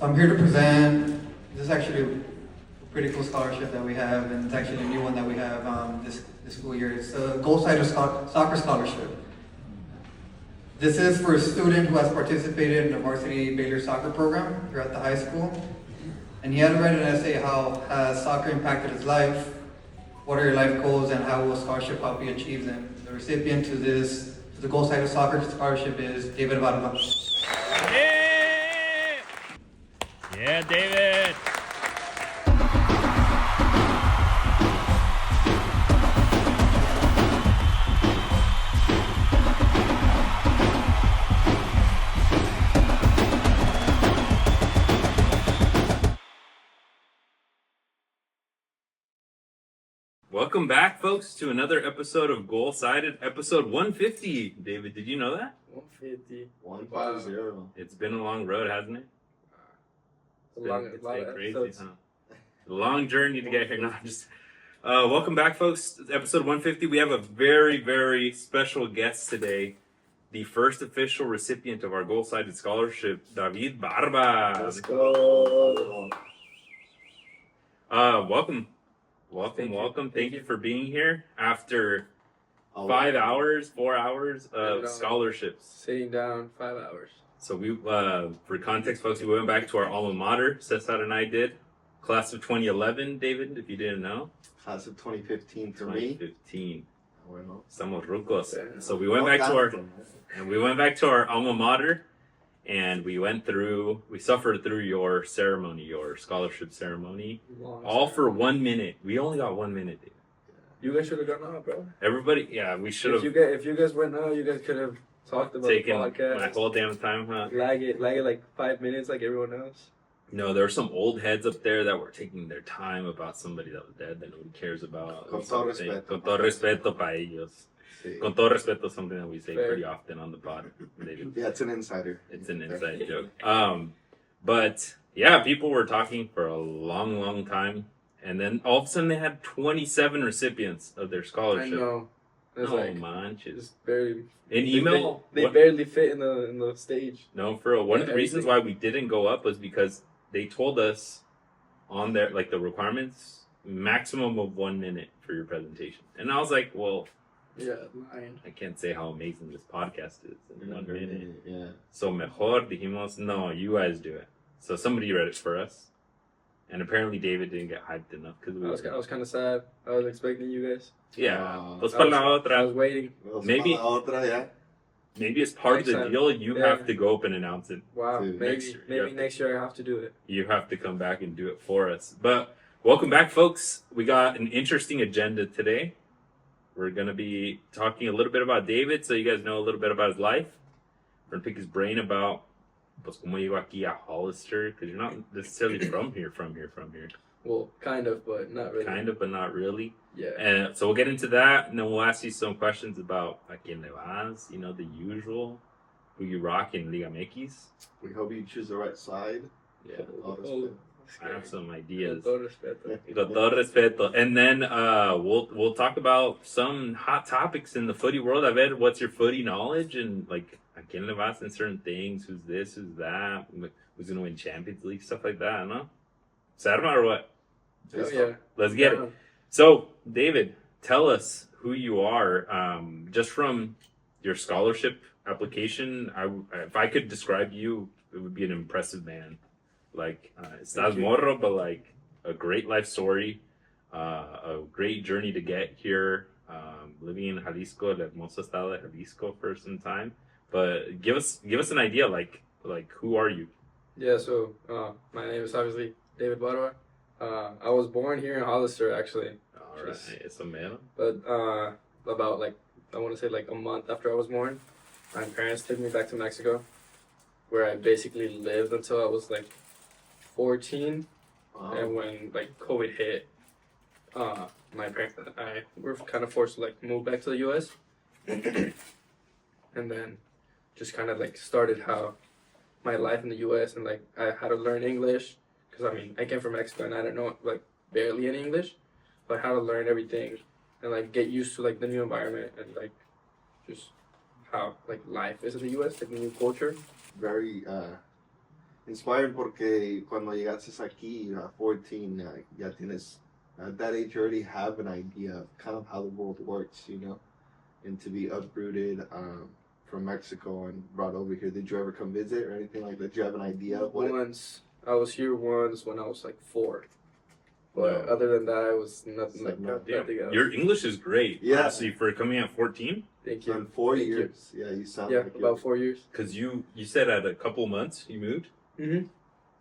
So I'm here to present, this is actually a pretty cool scholarship that we have, and it's actually a new one that we have this school year. It's a Gol Sided Soccer Scholarship. This is for a student who has participated in the varsity Baylor soccer program here at the high school. And he had to write an essay, how has soccer impacted his life, what are your life goals, and how will a scholarship help you achieve them. The recipient to the Gol Sided Soccer Scholarship is David Barba. Yeah, David! Welcome back, folks, to another episode of Gol Sided, episode 150. David, did you know that? 150. 150. It's been a long road, hasn't it? It's been crazy, huh? A long journey to get here. No, welcome back, folks. Episode 150. We have a very, very special guest today. The first official recipient of our Gol Sided Scholarship, David Barba. Let's go. Welcome. Thank you for being here after 4 hours of scholarships. Sitting down 5 hours. So we, for context, folks, we went back to our alma mater. Cesar and I did. Class of 2011, David, if you didn't know. Class of 2015 for me. 2015. Bueno. Estamos rucos. So we went back to our alma mater, and we suffered through your ceremony, your scholarship ceremony, all for 1 minute. We only got 1 minute, David. You guys should have gone out, bro. Everybody, yeah, we should have. If you guys went out, you guys could have talked about taken the podcast. my whole damn time, huh? Lag it like 5 minutes like everyone else. No, there were some old heads up there that were taking their time about somebody that was dead that nobody cares about. Con todo respeto. Con todo respeto para ellos. Sí. Con todo respeto is something that we say Fair. pretty often on the pod. Yeah, it's an insider. It's an inside joke. But yeah, people were talking for a long, long time. And then all of a sudden they had 27 recipients of their I scholarship. know. It's No like manches. just barely. In email? They barely fit in the stage. No, for real. One of the reasons why we didn't go up was because they told us on their, like, the requirements, maximum of 1 minute for your presentation. And I was like, well, Yeah, 9. I can't say how amazing this podcast is in 1 minute. Yeah. So mejor dijimos, no, you guys do it. So somebody read it for us. And apparently David didn't get hyped enough. I was kind of sad. I was expecting you guys. Yeah. Dos I para la was otra. waiting. Maybe- Otra, yeah. Maybe it's part of the Next time. deal. You Yeah. have to go up and announce it. Wow. Dude, Maybe next year I have to do it. You have to come back and do it for us. But welcome back, folks. We got an interesting agenda today. We're going to be talking a little bit about David, so you guys know a little bit about his life. We're going to pick his brain about pues como llegó aquí a Hollister, because you're not necessarily from here. Well, kind of, but not really. Kind of, but not really. Yeah. And so we'll get into that, and then we'll ask you some questions about a quién le vas, you know, the usual, who you rock in Liga MX. We hope you choose the right side. Yeah, Con todo respeto. I have some ideas. Con todo respeto. Con todo respeto. And then we'll talk about some hot topics in the footy world. I bet what's your footy knowledge and like a quién le vas in certain things, who's this, who's that, who's gonna win Champions League, stuff like that, no? Se arma or what? Oh, yeah. Let's get it. So, David, tell us who you are. Just from your scholarship application, if I could describe you, it would be an impressive man. Like, estás morro, but like a great life story, a great journey to get here, living in Jalisco, la hermosa estado de Jalisco for some time. But give us an idea, like who are you? Yeah, so my name is obviously David Barba. I was born here in Hollister, actually. All right, it's a man. But about, like, I want to say, like, a month after I was born, my parents took me back to Mexico, where I basically lived until I was, like, 14. Wow. And when, like, COVID hit, my parents and I were kind of forced to, like, move back to the U.S. And then just kind of, like, started how my life in the U.S. and, like, I had to learn English. Because, I mean, I came from Mexico and I didn't know, like, barely any English. But how to learn everything and, like, get used to, like, the new environment and, like, just how, like, life is in the U.S., like, the new culture. Very Inspired porque cuando llegaste aquí at 14, ya tienes, at that age you already have an idea of kind of how the world works, you know, and to be uprooted from Mexico and brought over here. Did you ever come visit or anything like that? Did you have an idea of what? Once I was here once when I was like 4, but No. other than that, I was nothing like No. nothing else. Your English is great. Yeah. Honestly, for coming at 14, Thank In you. 4 Thank you. years, yeah, you sound Yeah, like about 4 years. because you said at a couple months you moved, Mhm.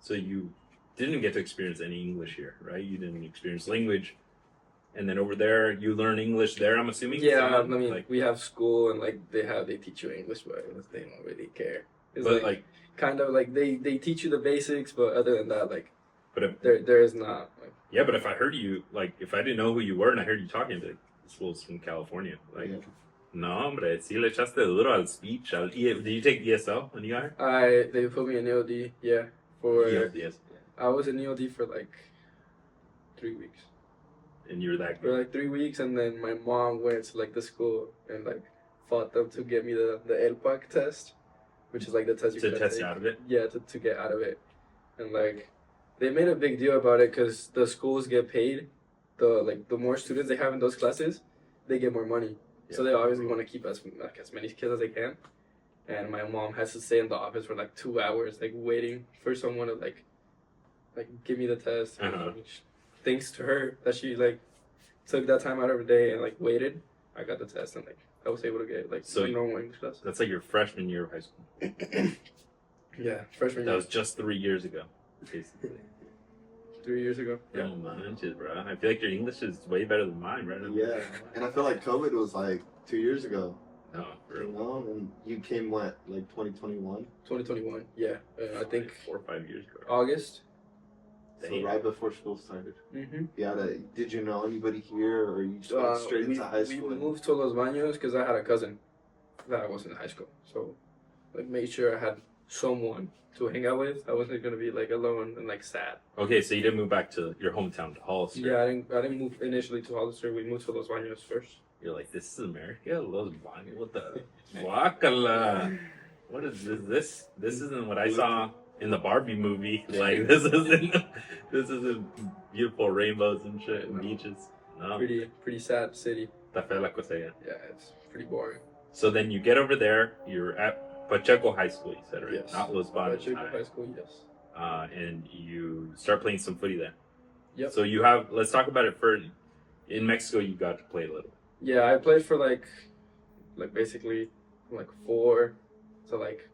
so you didn't get to experience any English here, right? You didn't experience language, and then over there you learn English there. I'm assuming. Yeah, I some, mean, like, we have school and like they teach you English, but they don't really care. It's but like kind of like they teach you the basics, but other than that, like but if, there is not. Like, yeah, but if I heard you, like, if I didn't know who you were and I heard you talking, I'd be like, this fool's from California. Like, Yeah. no, hombre, sí le echaste duro al speech. Did you take ESL when you got here? they put me in EOD, yeah. For Yes. I was in EOD for like 3 weeks. And you were that For good. like 3 weeks, and then my mom went to like the school and like fought them to get me the LPAC test, which is like the test you To gotta test take. you out of it? Yeah, to get out of it, and like they made a big deal about it because the schools get paid. The more students they have in those classes, they get more money. So they obviously want to keep as many kids as they can. And my mom has to stay in the office for like 2 hours, like waiting for someone to like give me the test. Uh-huh. Which, thanks to her that she like took that time out of her day and like waited, I got the test and like I was able to get like So a normal English class. That's like your freshman year of high school. Yeah, freshman That year, was just 3 years ago, basically. 3 years ago. Yeah. Oh, manches, bro. I feel like your English is way better than mine right now. Yeah, and I feel like COVID was like 2 years ago, No, for you real. know, and you came what, like 2021? 2021. Yeah, I think Like 4 or 5 years ago. August. So Damn. right before school started. Mm-hmm. Yeah, did you know anybody here, or you just went straight into high school? We moved to Los Baños because I had a cousin that was in high school. So, like, made sure I had someone to hang out with. I wasn't gonna be like alone and like sad. Okay, so you didn't move back to your hometown, to Hollister. Yeah, I didn't move initially to Hollister. We moved to Los Baños first. You're like, this is America? Los Baños? What the? Guacala. What is this? This isn't what I saw in the Barbie movie. Like, this isn't beautiful rainbows and shit and beaches. No. Pretty sad city. Está fea la cosa ya. Yeah, it's pretty boring. So then you get over there, you're at Pacheco High School, you said, right? Yes. Not Los Baños. Pacheco High School, yes. And you start playing some footy there. Yep. So let's talk about it first. In Mexico, you got to play a little. Yeah, I played for like basically from like 4 to like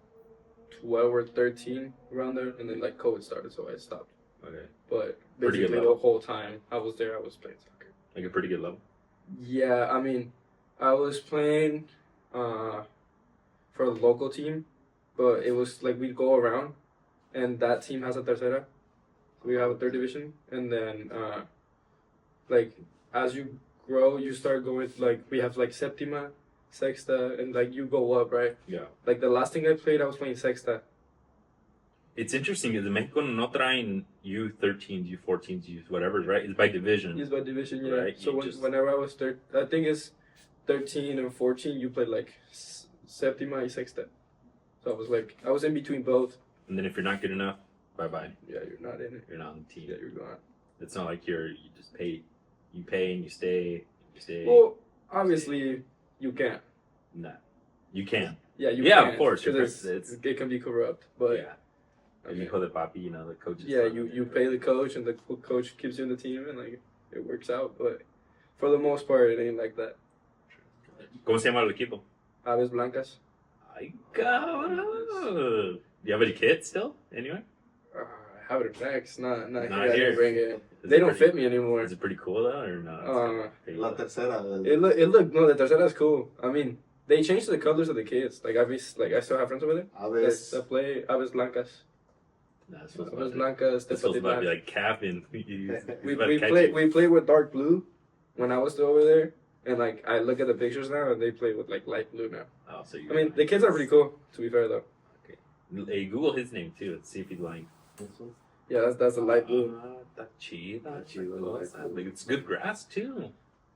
12 or 13 around there, and then like COVID started, so I stopped. Okay. But Pretty good basically level. the whole time I was there, I was playing soccer. Like a pretty good level. Yeah, I mean, I was playing for the local team, but it was like we'd go around, and that team has a tercera. We have a third division, and then like as you grow, you start going like we have like septima, sexta, and like you go up, right? Yeah. Like the last thing I played, I was playing sexta. It's interesting because in Mexico no traen U13s, U14s, U whatever, right? It's by division. It's by division, yeah. Right, So you just- whenever I was I think it's 13 and 14, you played like septima y sexta. So I was in between both. And then if you're not good enough, bye-bye. Yeah, you're not in it. You're not on the team. Yeah, you're gone. It's not like you just pay. You pay and you stay. You stay. Well, obviously, you can't. Nah. You can. Yeah, you Yeah, can. of course, Because it's- it can be corrupt. But yeah. I And mean, hijo de papi, you know, the coach. yeah, you pay the coach, and the coach keeps you in the team, and like it works out. But for the most part, it ain't like that. ¿Cómo se llama el equipo? Aves Blancas. Ay, cabrón. Do you have any kids still? Anyway? I have it in Max, not Not here. I here. didn't bring it. Is They it don't pretty- fit me anymore. Is it pretty cool though, or no? La tercera. It looked no, the tercera's cool. I mean, they changed the colors of the kids. Like I still have friends over there Aves. that play Aves Blancas. Nah, this was Aves about Blancas. this was about to be like capping. We play with dark blue when I was still over there, and like I look at the pictures now, and they play with like light blue now. Oh, so I mean, the kids are pretty cool. To be fair though, Hey, Google his name too. Let's see if he's lying. yeah, that's a light blue. Está chida, Está chido, cosa. Like, it's good grass too.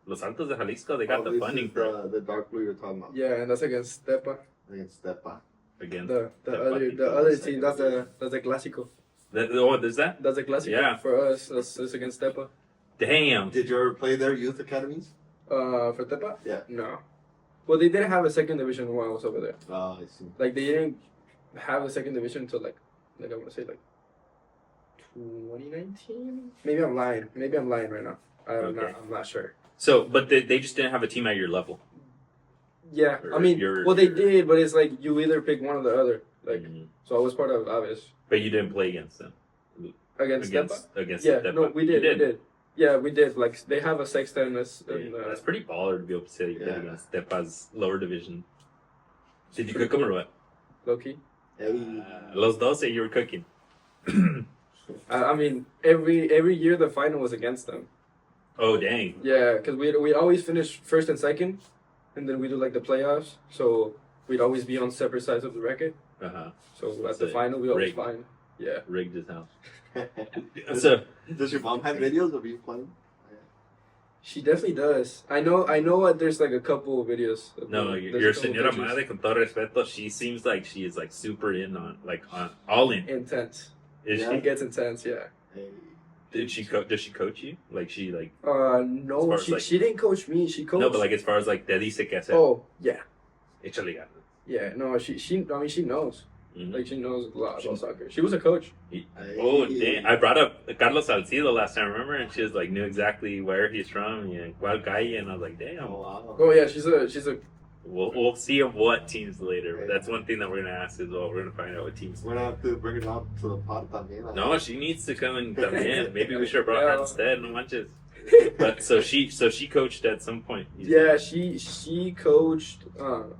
Los Altos de Jalisco, they got Oh, the this funding is for it. the dark blue you're talking about. Yeah, and that's against Stepa. Against Stepa. against The Tepa. other team, that's the Clásico. There's that? That's a Clásico Yeah. for us. That's against Tepa. Damn. Did you ever play their youth academies? For Tepa? Yeah. No. Well, they didn't have a second division when I was over there. Oh, I see. Like they didn't have a second division until like I want to say like 2019. Maybe I'm lying. Maybe I'm lying right now. Okay. I'm not sure. So, but they just didn't have a team at your level. Yeah, Or I mean, you're- they did, but it's like you either pick one or the other. Like, Mhm. so I was part of Aves But you didn't play against them. against Tepa. Against Yeah, Tepa. no, we did. You We did. Yeah, we did. Like they have a sexta and That's pretty baller to be able to say you did Yeah. against Tepa's lower division. Did you cook them or what? low key. Hey. Los dos say you were cooking. I mean, every year the final was against them. Oh dang. Yeah, because we always finish first and second, and then we do like the playoffs. So we'd always be on separate sides of the record. Uh huh. So at So the final, we always rigged. find. Yeah. Rigged as hell. So Does your mom have videos of you playing? She definitely does. I know. There's like a couple of videos. no, There's a your couple señora pictures. madre, con todo respeto, she seems like she is like super in on all in. Intense. Is Yeah. It gets intense. Yeah. Hey. Does she coach you? Like she like No, As far as, like- she didn't coach me. She coached. no, but like as far as like te dice que hacer. Oh yeah, Échale ganas. yeah. No, she. I mean, she knows. Mhm. Like she knows a lot about soccer. She was a coach. Oh damn! I brought up Carlos Salcido last time, remember? And she was like knew exactly where he's from, and cuál calle, and I was like, damn. Oh, wow. Oh yeah, she's a. We'll see of what teams later. But that's one thing that we're gonna ask as well. We're gonna find out what teams. We're gonna have to bring it up to the pod también. No, she needs to come and come in. Maybe we should have brought her Yeah. instead. No manches. But so she coached at some point. you Yeah, said. she coached.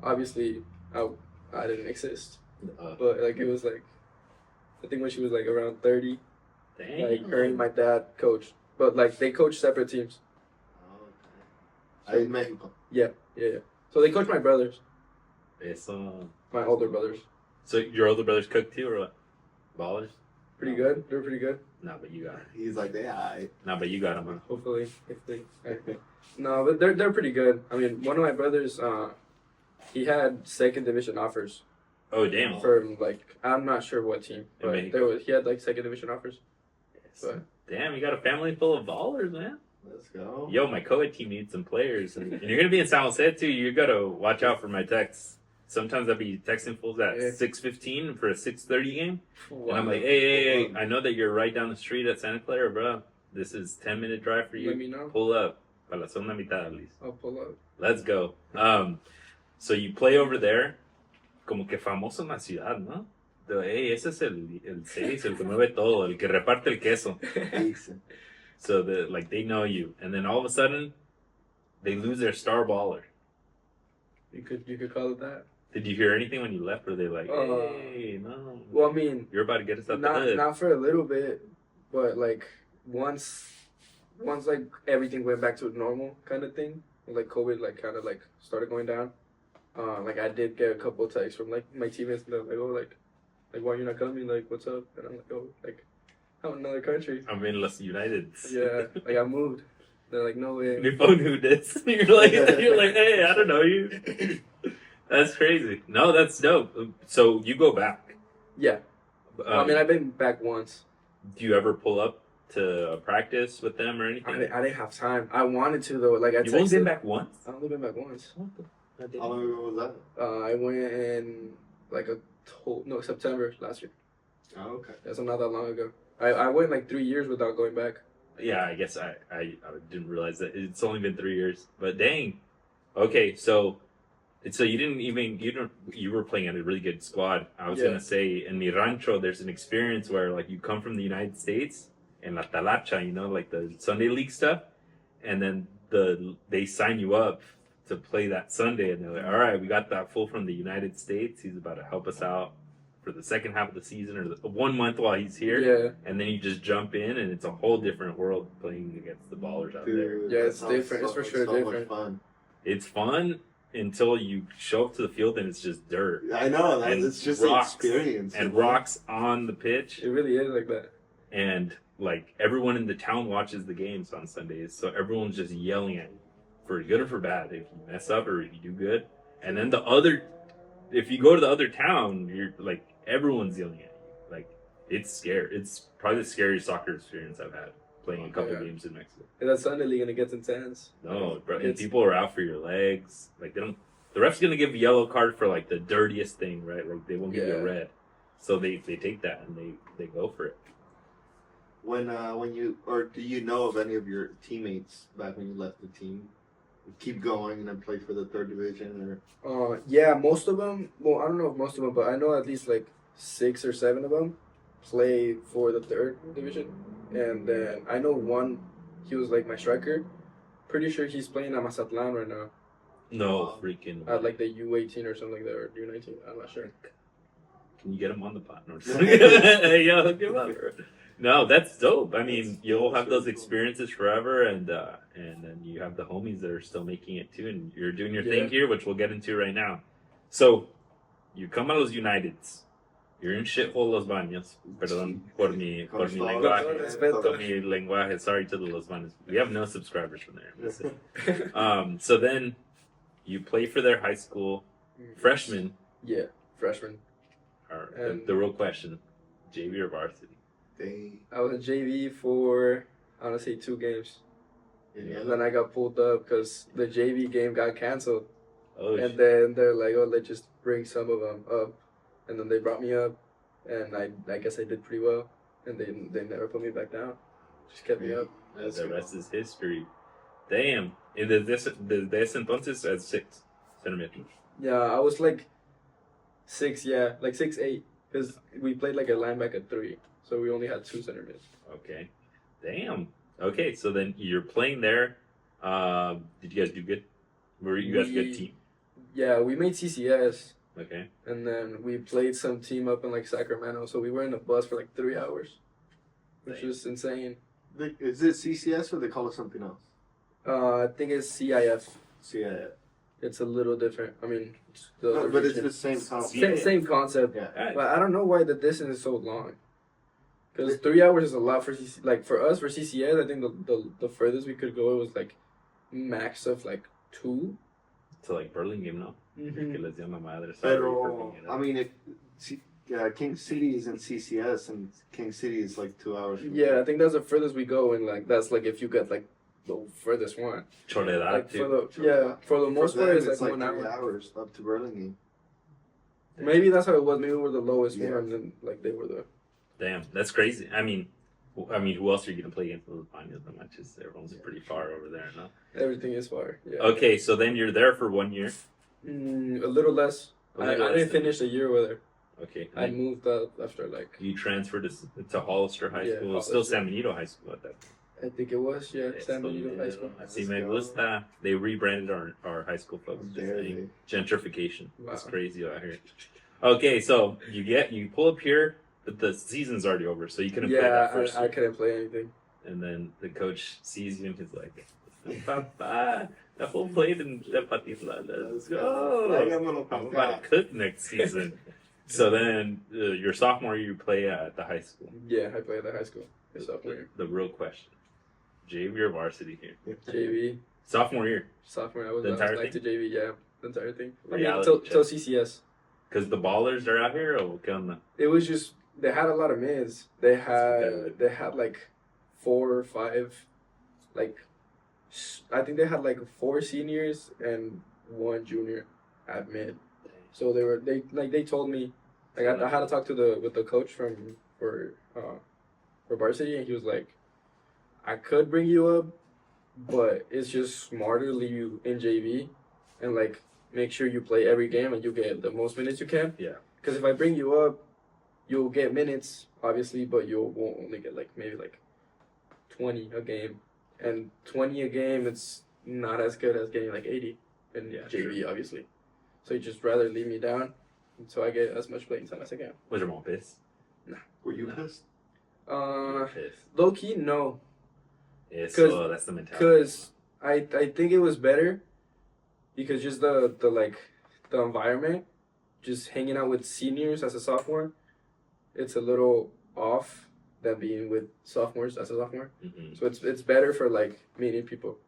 Obviously, I didn't exist, but like it was like, I think when she was like around 30, Damn. like her and my dad coached, but like they coached separate teams. Oh, okay. Ahí en México. Yeah. So they coached my brothers, Eso. my older brothers. So your older brothers cook too, or what? Ballers? Pretty good. They were pretty good. No, but you got it. He's like, yeah, No, but you got them. Hopefully, if they. No, but they're pretty good. I mean, one of my brothers, he had second division offers Oh damn. from like I'm not sure what team, but Mexico. he had like second division offers. But Damn, you got a family full of ballers, man. let's go. Yo, my co-ed team needs some players, and you're gonna be in San Jose too. You gotta watch out for my texts. Sometimes I'll be texting fools at Yeah. 6:15 for a 6:30 game, and I'm wow. like, hey, I know that you're right down the street at Santa Clara, bro. This is 10-minute drive for you. Let me know. Pull up. Para la segunda mitad, at least. I'll pull up. Let's go. So you play over there, como que famoso en la ciudad, ¿no? De, hey, ese es el 6, el que mueve todo, el que reparte el queso. Decent. So they know you, and then all of a sudden, they lose their star baller. You could call it that. Did you hear anything when you left? Or they like, Uh, hey, no, Well, I mean, you're about to get us out the hood. not for a little bit, but like once like everything went back to normal kind of thing, like COVID like kind of like started going down. Like I did get a couple of texts from like my teammates, and they're like, oh, like why you're not coming? Like what's up? And I'm like, oh, like I'm in another country. I'm in Los Uniteds. Yeah, like I moved. They're like, no way. Your phone who this? You're like, hey, I don't know you. That's crazy. No, that's dope. So you go back. Yeah. I mean, I've been back once. Do you ever pull up to practice with them or anything? I didn't have time. I wanted to though. Like I You've only texted. been back once? I only been back once. What the? How long ago was that? I went in like September last year. Oh, okay. That's not that long ago. I went like 3 years without going back. Yeah, I guess I didn't realize that it's only been 3 years. But dang. Okay, so you were playing at a really good squad. I was Yeah. gonna say in Mi Rancho there's an experience where like you come from the United States and La Talacha, like the Sunday league stuff, and then they sign you up to play that Sunday, and they're like, all right, we got that fool from the United States. He's about to help us out for the second half of the season or the 1 month while he's here. Yeah. And then you just jump in, and it's a whole different world playing against the ballers out there. Dude, Yeah, that it's sounds different. It's for sure so different. Much fun. It's fun until you show up to the field and it's just dirt I know. And It's just rocks an experience. and rocks on the pitch, It really is like that. and like everyone in the town watches the games on Sundays, so everyone's just yelling at you for good or for bad if you mess up or if you do good. And then the other if you go to the other town, you're like everyone's yelling at you. Like it's scary. It's probably the scariest soccer experience I've had playing a couple games in Mexico. And that Sunday league, and it gets intense. No, bro, and people are out for your legs. Like they don't. The ref's gonna give a yellow card for like the dirtiest thing, right? Like they won't give you a red. So they take that and they go for it. When you, or do you know of any of your teammates back when you left the team keep going and then play for the third division or? Yeah, most of them. Well, I don't know if most of them, but I know at least like 6 or 7 of them play for the third division, and then I know one. He was like my striker. Pretty sure he's playing at Mazatlan right now. No freaking. At like the U18 or something like that, or U19. I'm not sure. Can you get him on the pot? No, yo, hook him up. No, that's dope. I mean, you'll have those experiences forever, and then you have the homies that are still making it too, and you're doing your thing here, which we'll get into right now. So, you come a los Uniteds. You're in shithole Los Baños. Perdón por mi lenguaje. Por mi lenguaje. Sorry to the Los Baños. We have no subscribers from there. So then, you play for their high school. Freshman. Yeah, freshman. The real question, JV or varsity? I was in JV for, I want to say 2 games. And then I got pulled up because the JV game got canceled. Oh, and then they're like, oh, let's just bring some of them up. And then they brought me up, and I guess I did pretty well. And they never put me back down. Just kept me up. The rest is history. Damn. Y desde ese entonces es 6 centimeters. Yeah, I was like 6, like 6'8", because we played like a linebacker 3, so we only had 2 centimeters. Okay, damn. Okay, so then you're playing there. Did you guys do good? Were you guys a good team? Yeah, we made CCS. Okay. And then we played some team up in like Sacramento, so we were in a bus for like 3 hours, which was insane. Is it CCS or they call it something else? I think it's CIF. CIF. It's a little different. I mean, but it's the same concept. Same concept. Yeah. But I don't know why the distance is so long. Because 3 hours is a lot for like for us for CCS. I think the furthest we could go was like max of like 2. To like Burlingame, no? Mm-hmm. Que les dio la madre. Pero, I mean, King City is in CCS and King City is like 2 hours. Yeah, I think that's the furthest we go, and like that's like if you get like the furthest one. Choledad, like too. For the most part, it's like 1 3 hour. hours up to Burlingame. Maybe that's how it was. Maybe we were the lowest Yeah. one, and like they were the. Damn, that's crazy. I mean, who else are you gonna play against Los Baños? The matches, everyone's pretty far over there, no? Everything is far. Yeah. Okay, so then you're there for 1 year. A little less. I didn't finish the year with her. Okay. I moved out after like. You transferred to Hollister High School. It was still San Benito High School at that point. I think it was San Benito High School. Así me gusta. They rebranded our high school folks. Gentrification. Wow. It's crazy out here. Okay, so you pull up here, but the season's already over, so you couldn't play that first I year. couldn't play anything. And then the coach sees you and he's like, Papa, the whole played in Tepatitla. Let's go. I'm about to cook next season. So then your sophomore year, you play at the high school. Yeah, I played at high school. Sophomore year. The real question. JV or varsity here? JV. Sophomore year. Sophomore, I was entire back to JV, yeah. The entire thing. Reality Till CCS. Because the ballers are out here, or what kind of? It was just, they had a lot of mids. They had like 4 or 5, like, I think they had like 4 seniors and 1 junior at mid. So they told me, like I had to talk with the coach for varsity, and he was like, I could bring you up, but it's just smarter to leave you in JV and like make sure you play every game and you get the most minutes you can. Yeah. Because if I bring you up, you'll get minutes obviously, but you won't only get like maybe like 20 a game, and 20 a game it's not as good as getting like 80 in JV obviously. So you just rather leave me down, so I get as much playing time as I can. Was your mom pissed? Nah. Were you pissed? Low key, no. That's the mentality. Because I think it was better, because just the environment, just hanging out with seniors as a sophomore, it's a little off than being with sophomores as a sophomore. Mm-hmm. So it's better for like meeting people.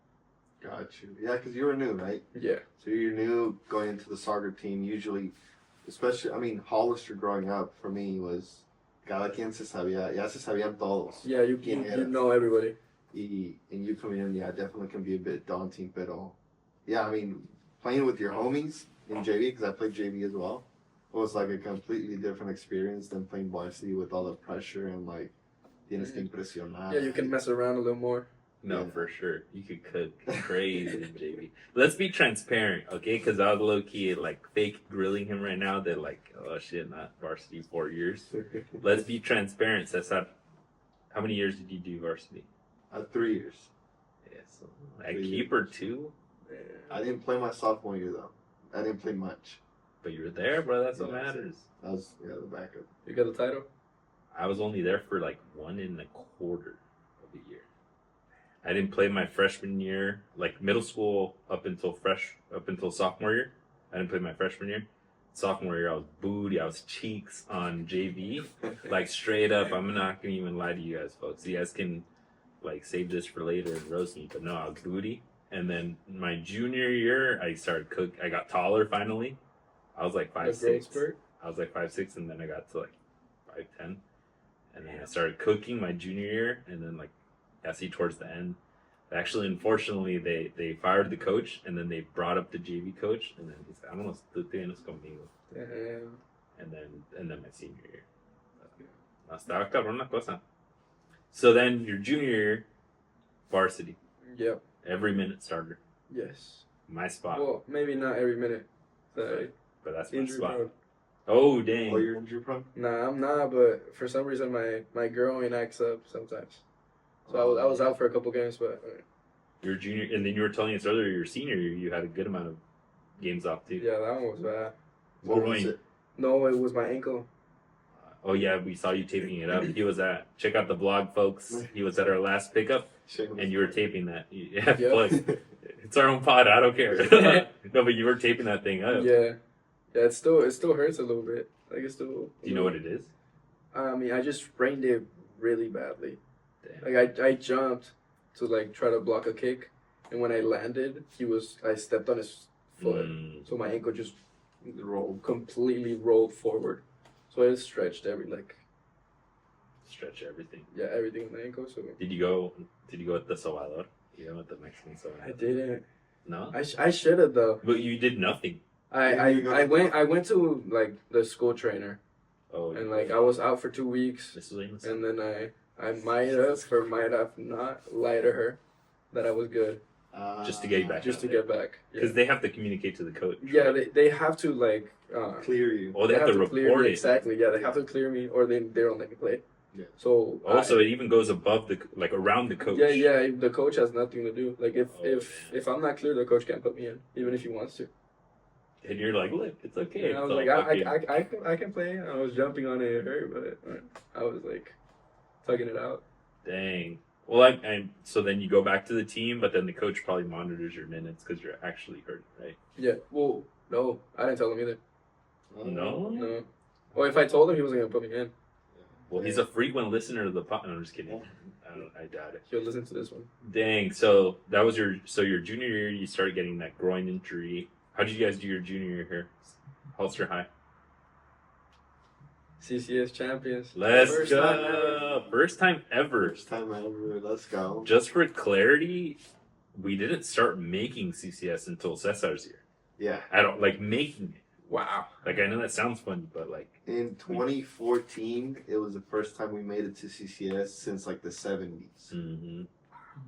Got you. Yeah, because you were new, right? Yeah. So you're new going into the soccer team. Usually, especially, I mean, Hollister growing up for me was cada quien se sabía, ya se sabían todos. Yeah, you know everybody. And you coming in, yeah, definitely can be a bit daunting, pero yeah, I mean, playing with your homies in JV, because I played JV as well, was like a completely different experience than playing varsity with all the pressure and like tienes que impresionar. Yeah, you can mess around a little more. No, Yeah. for sure. You could cook crazy in JV. Let's be transparent, okay? Because I was low key like fake grilling him right now. That like, oh shit, not varsity 4 years. Let's be transparent, Cesar. How many years did you do varsity? 3 years. Yeah, so at 3 keeper years. too. I didn't play my sophomore year though. I didn't play much. But you were there, bro. That's what Yeah, matters. I was the backup. You got the title? I was only there for like 1.25 of the year. I didn't play my freshman year, like middle school up until sophomore year. I didn't play my freshman year. Sophomore year, I was booty. I was cheeks on JV, like straight up. I'm not gonna even lie to you guys, folks. You guys can like save this for later and roast me, but no, I was booty. And then my junior year, I started cook. I got taller finally. I was like 5'6". I was like 5'6", and then I got to like 5'10", and then I started cooking my junior year, and then like see towards the end. Actually, unfortunately, they fired the coach, and then they brought up the JV coach, and then he said, "Vámonos, tú tienes conmigo." Damn. And then my senior year. Estaba cabrón la cosa. So then your junior year, varsity, Yep. every minute starter, Yes. my spot. Well, maybe not every minute. But that's my Injury spot. prone. Oh dang! Oh, you're injury prone? Nah, I'm not. But for some reason, my groin acts up sometimes. So I was out for a couple games, but Your junior, and then you were telling us earlier, your senior year, you had a good amount of games off too. yeah, that one was bad. What was Groin. it? No, it was my ankle. Oh yeah, we saw you taping it up. He was at, check out the blog, folks. He was at our last pickup, and you were taping that. Yeah, Yep. plug. It's our own pod. I don't care. No, but you were taping that thing up. Yeah, it still hurts a little bit. Like it's still. Do you know what it is? I mean, I just sprained it really badly. Damn. Like I jumped to like try to block a kick, and when I landed, I stepped on his foot, so my ankle just completely rolled forward. So it stretched Stretch everything. everything in the ankle. So Did you go at the Salvador? You know, at the Mexican Salvador? I didn't. No? I should have though. But you did nothing. I went to like the school trainer, Oh. and like I was out for 2 weeks, Miscellaneous? and then I might have not lied to her that I was good Just to get you back. just to get back. Because they have to communicate to the coach. Yeah, right? they have to like clear you. Oh, they have to clear report me, it. exactly. Yeah, they have to clear me, or they don't let me play. Yeah. So Also, it even goes above around the coach. yeah. The coach has nothing to do. Like Oh, if I'm not clear, the coach can't put me in, even if he wants to. And you're like, look, it's okay. And I was So, like, okay. I can play. I was jumping on it, it hurt, but I was like tugging it out. Dang. Well, so then you go back to the team, but then the coach probably monitors your minutes because you're actually hurt, right? Yeah. Well, no, I didn't tell him either. No? No. Well, if I told him, he wasn't gonna put me in. Well, he's a frequent listener to the pod. No, I'm just kidding. I doubt it. He'll listen to this one. Dang. So that was your junior year. You started getting that groin injury. How did you guys do your junior year here? Holster High. CCS champions. Let's First go. time ever. First time ever. First time ever. Let's go. Just for clarity, we didn't start making CCS until Cesar's year. Yeah. I don't like making it. Wow. Like, I know that sounds funny, but like. In 2014, it was the first time we made it to CCS since like the 70s. Mm-hmm.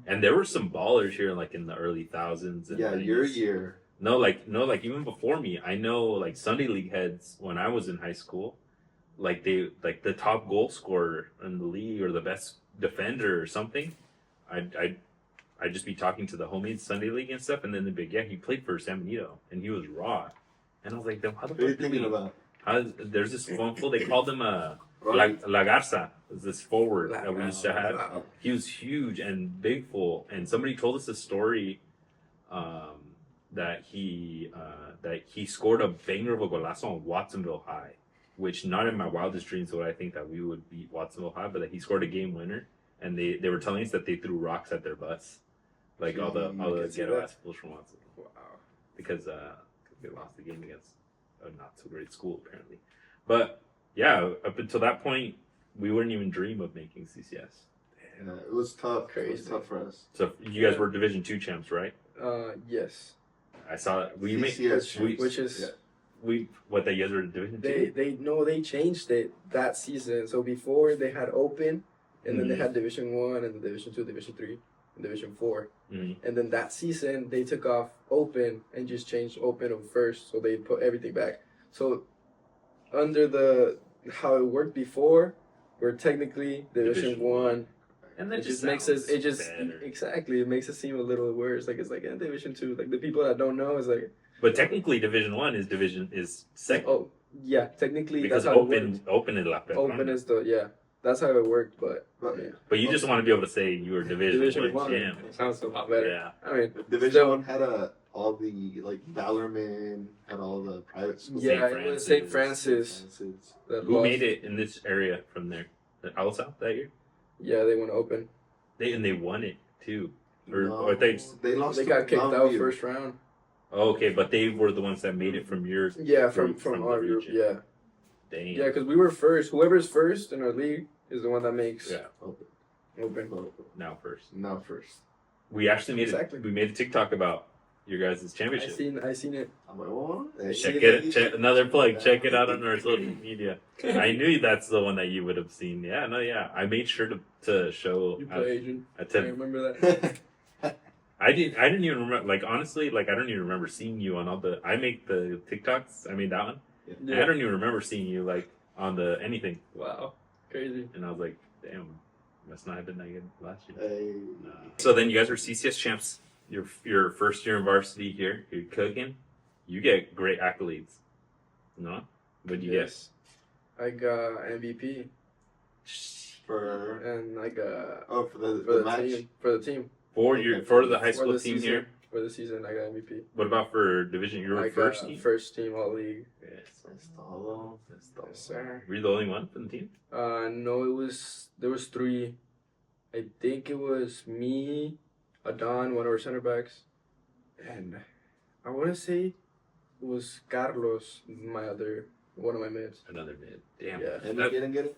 And there were some ballers here, like in the early thousands. And Yeah, 90s. your year. No, like even before me, I know like Sunday League heads when I was in high school, like the top goal scorer in the league or the best defender or something. I'd just be talking to the homies Sunday League and stuff, and then they'd be like, yeah, he played for San Benito and he was raw. And I was like, then how the What are you fuck did thinking we? about? There's this one fool, they called him La Garza, was this forward that we used to have. He was huge and big full, and somebody told us a story that he scored a banger of a golazo on Watsonville High, which not in my wildest dreams would I think that we would beat Watsonville High, but that he scored a game winner, and they were telling us that they threw rocks at their bus, like all the can see ghetto that. ass fools from Watsonville, Wow. because they lost the game against a not so great school apparently. But yeah, up until that point, we wouldn't even dream of making CCS. Yeah, it was tough. It was Crazy. tough for us. So you guys were Division II champs, right? Yes. I saw it. We made CCS Which is Yeah. that you guys were Division they II. they changed it that season. So before they had open, and then they Mhm. had Division 1 and then Division 2, Division 3, and Division 4. Mhm. And then that season they took off open and just changed open of first, so they put everything back. So under the how it worked before, we're technically Division Division 1. And that It just makes it. It just better. exactly. It makes it seem a little worse. Like it's like in Division 2. Like the people that don't know is like, But technically, Division 1 is second. oh yeah, technically Because that's how it worked. open is la Open is the that's how it worked. But But yeah, But you just want to be able to say you were Division 1 champ. sounds a lot better. Yeah. I mean, Division still- 1 had all the like Ballerman, had all the private schools. yeah, St. it was St. Francis. Francis. That Who lost. made it in this area from there? The Alsa that year? Yeah, they went open. They won it too. Or No, they lost. They to got kicked out Mountain View. first round. oh, okay, but they were the ones that made it from your Yeah, From from the our group. region. Yeah, dang. yeah, because we were first. Whoever's first in our league is the one that makes Yeah. open. Now first. Now first. We actually made Exactly. we made a TikTok about your guys' championship. I seen it. I'm like, what? Check another plug. Check it out on our social media. I knew that's the one that you would have seen. Yeah. I made sure to show. You play Adrian. I I said remember that. I didn't even remember. Like honestly, like I don't even remember seeing you on all the. I make the TikToks. I made that one. And I don't even remember seeing you like on the anything. Wow, crazy. And I was like, damn, must not have been that good last year. Hey. So then you guys were CCS champs. Your first year in varsity here. You're cooking. You get great accolades. No? What do you Yes. I got MVP For and I got for the for the match. team for the team For the high for school the team season. here? For the season, I got MVP. What about for division? You were I first got team? first team all league. Yes. That's all. Yes, sir. Were you the only one from the team? No, there was three. I think it was me, Adon, one of our center backs, and I want to say it was Carlos, one of my mids. Another mid. Damn. Yeah. And That- you didn't get it?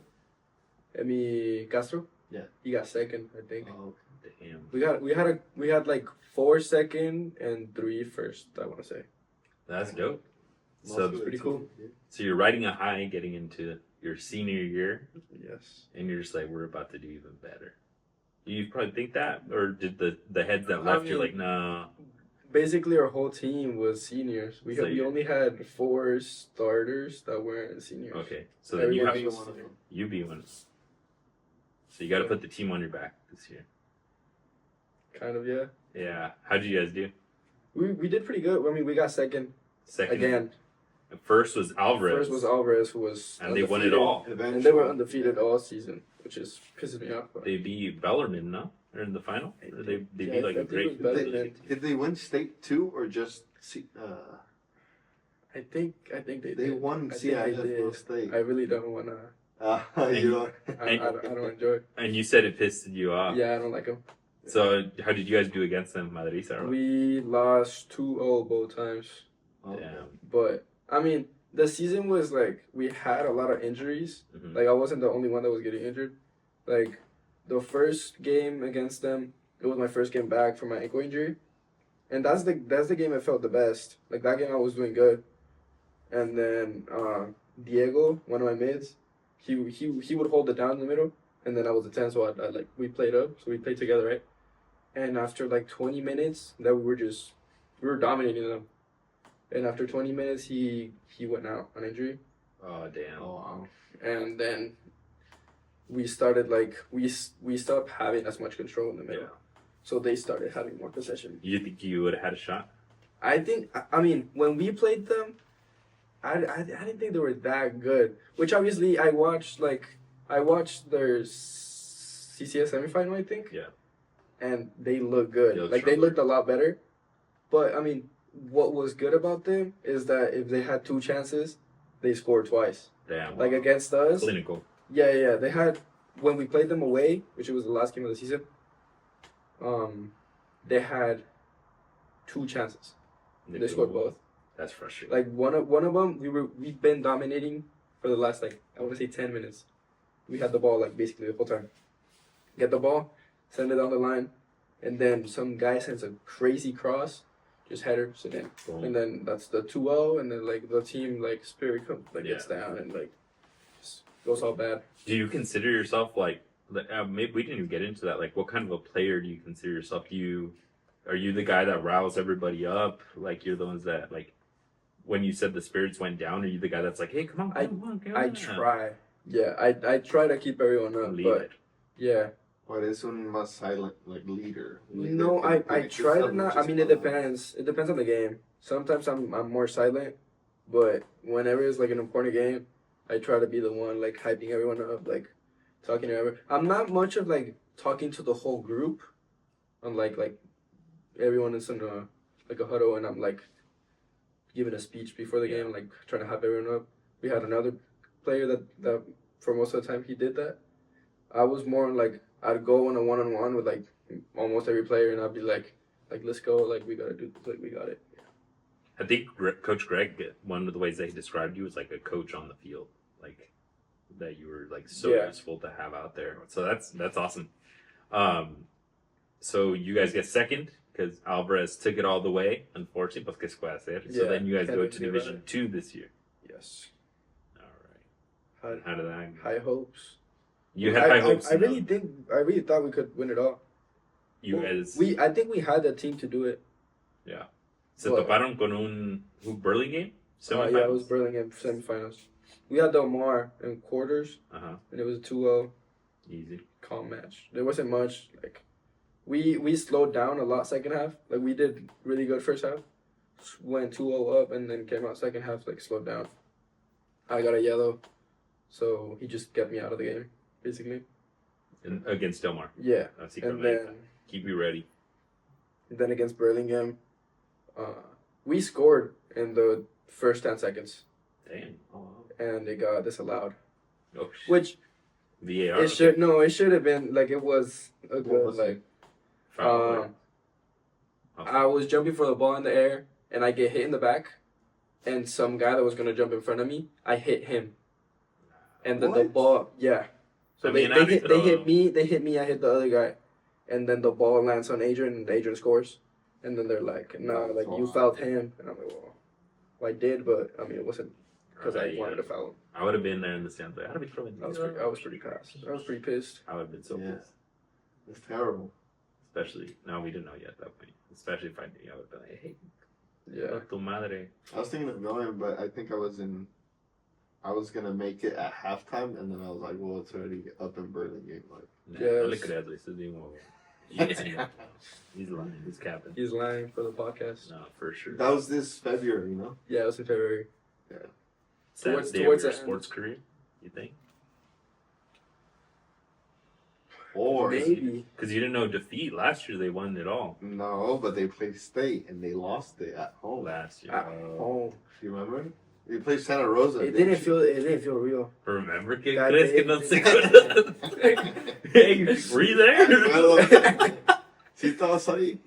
Emi Castro. Yeah. He got second, I think. Oh, Damn. We had like 4 second and 3 first. I want to say. That's dope. most So of the pretty team cool. did. So you're riding a high getting into your senior year, Yes. and you're just like, we're about to do even better. Do you probably think that, or did the heads that I left you mean- like, no? Basically, our whole team was seniors. So We you- only had 4 starters that weren't seniors. Okay, so then you Everybody have was one of senior. them. you be one. So you got to put the team on your back this year. Kind of, yeah. Yeah. How'd you guys do? We did pretty good. I mean, we got second Second. again. First was Alvarez. First was Alvarez, who was and they won it undefeated. all. And they were undefeated all season, which is pissing me off. But They beat Bellarmine, no? Or in the final? Or they Yeah, beat like I a think great. it was Bellarmine. Did they win state too, or just I think they they did. won I think they CIF did. state? I really don't wanna. You know, I don't enjoy it. And you said it pissed you off. Yeah, I don't like them. So how did you guys do against them, Madrisa? We lost 2-0 both times. Damn. But I mean, the season was like we had a lot of injuries. Mhm. Like I wasn't the only one that was getting injured. Like the first game against them, it was my first game back from my ankle injury, and that's the game I felt the best. Like that game I was doing good, and then Diego, one of my mids, he would hold it down in the middle, and then I was the 10, so I like we played up, so we played together, right? And after like 20 minutes, that we were dominating them. And after 20 minutes, he went out on injury. Oh damn. oh wow. And then we started like we stopped having as much control in the middle. Yeah. So they started having more possession. You think you would have had a shot? I think I mean when we played them, I didn't think they were that good. Which obviously I watched their CCS semifinal, I think. Yeah. And they look good. They look Like they stronger. looked a lot better. But I mean, what was good about them is that if they had 2 chances, they scored twice. Damn. Like against us. Clinical. Yeah. They had when we played them away, which was the last game of the season. They had 2 chances. They scored both, That's frustrating. Like one of them, we've been dominating for the last like I want to say 10 minutes. We had the ball like basically the whole time. Get the ball, send it down the line, and then some guy sends a crazy cross, just header, so then Boom. and then that's the 2-0, and then like the team like spirit comes like Yeah. gets down and like just goes all bad. Do you consider yourself like maybe we didn't even get into that? Like, what kind of a player do you consider yourself? Are you the guy that riles everybody up? Like, you're the ones that like when you said the spirits went down. Are you the guy that's like, hey, come on, come on. I try. Yeah, I try to keep everyone up, Lead but it. yeah. What is one más silent like leader? No, I try to not. I mean, it depends. It depends on the game. Sometimes I'm more silent, but whenever it's like an important game, I try to be the one like hyping everyone up, like talking to everyone. I'm not much of like talking to the whole group. I'm like everyone is in a like a huddle, and I'm like giving a speech before the game, like trying to hype everyone up. We had another player that for most of the time he did that. I was more like I'd go on a one-on-one with like almost every player, and I'd be like let's go, like we gotta do this, like we got it. I think Coach Greg, one of the ways that he described you was like a coach on the field, like that you were like so useful to have out there. So that's awesome. So you guys get second because Alvarez took it all the way. Unfortunately, pues que se puede hacer. So then you guys go to Division 2 this year. Yes. All right. How did that go? High hopes. You had high hopes. I really thought we could win it all. I think we had the team to do it. Yeah. Se toparon con who, Burlingame? Semifinals? Yeah, it was Burlingame semifinals. We had the Omar in quarters, and it was a 2-0. Easy. Calm match. There wasn't much. Like, we slowed down a lot second half. Like, we did really good first half. Went 2-0 up, and then came out second half, like, slowed down. I got a yellow, so he just got me out of the game, basically. Against Del Mar? Yeah. And then keep you ready. And then against Burlingame, we scored in the first 10 seconds. Damn. Oh. And it got disallowed. Oh, which VAR. It should have been like it was a good like. I was jumping for the ball in the air, and I get hit in the back, and some guy that was gonna jump in front of me, I hit him, and then the ball, yeah. So they hit me, I hit the other guy, and then the ball lands on Adrian, and Adrian scores, and then they're like, no, like you fouled him, and I'm like, well, I did, but I mean it wasn't because I wanted to foul him. I would have been there in the stands. Like, how do we throw in? I was pretty pissed. I was pretty pissed. I would have been so pissed. It's terrible. Especially, no, we didn't know yet at that point. Especially if I knew, I would have been like, hey, yeah. Tu madre. I was thinking of going, but I think I was gonna make it at halftime, and then I was like, well, it's already up in Burlingame. Like, no le creas, Luis. He's lying. He's capping. He's lying for the podcast. No, for sure. that was this February, you know? Yeah, it was in February. Yeah. Towards the your end. sports career, you think? Or maybe because you didn't know defeat last year. They won it all no, but they played state and they lost it at home. last year. at home. You remember? They played Santa Rosa. It didn't feel real. Remember, que That crees que day- no se acuerdan? Hey, were you there? ¿Sí estabas ahí?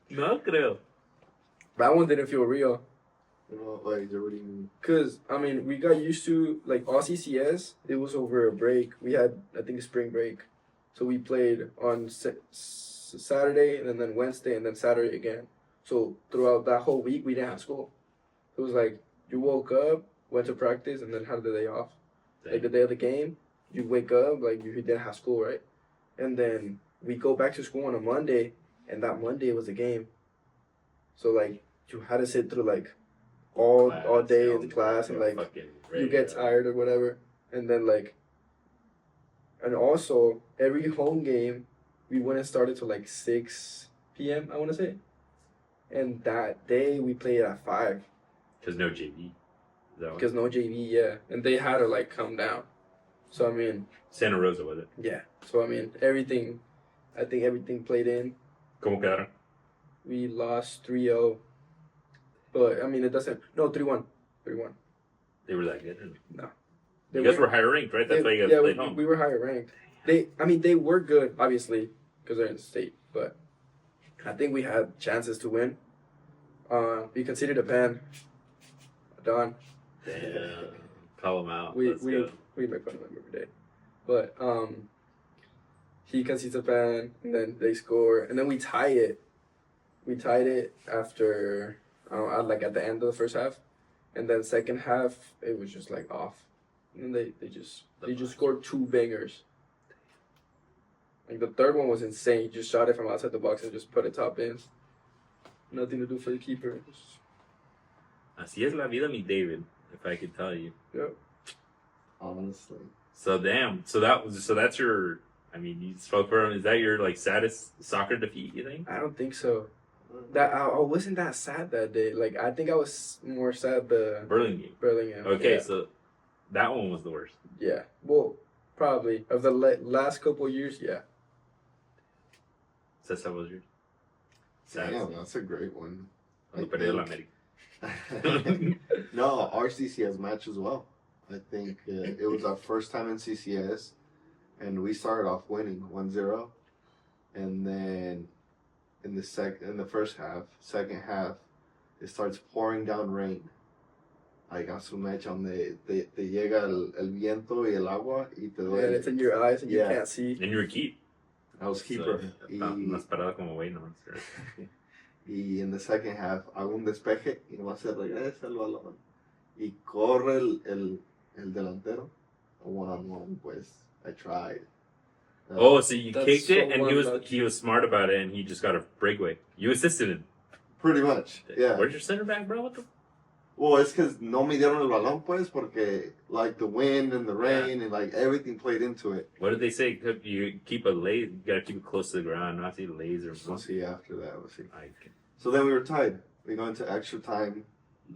No creo. That one didn't feel real. No, like, what do you mean? Cause I mean, we got used to like all CCS. It was over a break. We had I think a spring break, so we played on Saturday and then Wednesday and then Saturday again. So throughout that whole week, we didn't have school. It was like you woke up, went to practice, and then had the day off. Like the day of the game, you wake up like you didn't have school, right? And then we go back to school on a Monday, and that Monday was a game. So like you had to sit through like all day in the class, and like you get tired or whatever, and then like, and also every home game we wouldn't start until like 6 p.m. I want to say, and that day we played at 5 because no JV. because no JV, yeah, and they had to like come down. So I mean, Santa Rosa was it? yeah. So I mean, everything, I think everything played in. ¿Cómo quedaron? We lost 3-0. But, I mean, it doesn't... No, 3-1. 3-1. They were that good? No. You guys were higher ranked, right? That's why you guys played home. We were higher ranked. They were good, obviously, because they're in the state. But I think we had chances to win. We conceded a ban. Don. Damn. Call him out. We Let's go. make fun of him every day, but he concedes a ban, and then they score, and then we tie it. We tied it after at the end of the first half, and then second half it was just like off, and then they just scored 2 bangers. Like the third one was insane. He just shot it from outside the box and just put it top in. Nothing to do for the keeper. Así es la vida, mi David. If I could tell you. Yep. Honestly. So damn. So that's your. I mean, you spoke for him. Is that your like saddest soccer defeat? You think? I don't think so. That I wasn't that sad that day. Like I think I was more sad the Burlingame. Okay, Yeah. so that one was the worst. Yeah. Well, probably of the last couple of years. Yeah. So that was yours. Damn, that's a great one. Cuando perdió la América. No, our CCS match as well. I think it was our first time in CCS, and we started off winning 1-0, and then in the first half, second half, it starts pouring down rain. Like a su mecha donde te llega el viento y el agua y te Yeah, duele. and it's in your eyes and you Yeah. can't see. And you were keep. I was keeper. No esperaba como güey, no. Y en the second half hago un despeje y nomás se regresa el balón y corre el delantero. One-on-one, pues. I tried. Oh, so you That's kicked it, so and unlucky. he was smart about it, and he just got a breakaway. You assisted him. Pretty much, yeah. Where's your center back, bro? What the? Well, it's because no me dieron el balón, pues, porque like the wind and the rain and like everything played into it. What did they say? You keep a laser. You gotta keep it close to the ground, not see laser. We'll see after that. We'll see. Like, So then we were tied. We go into extra time.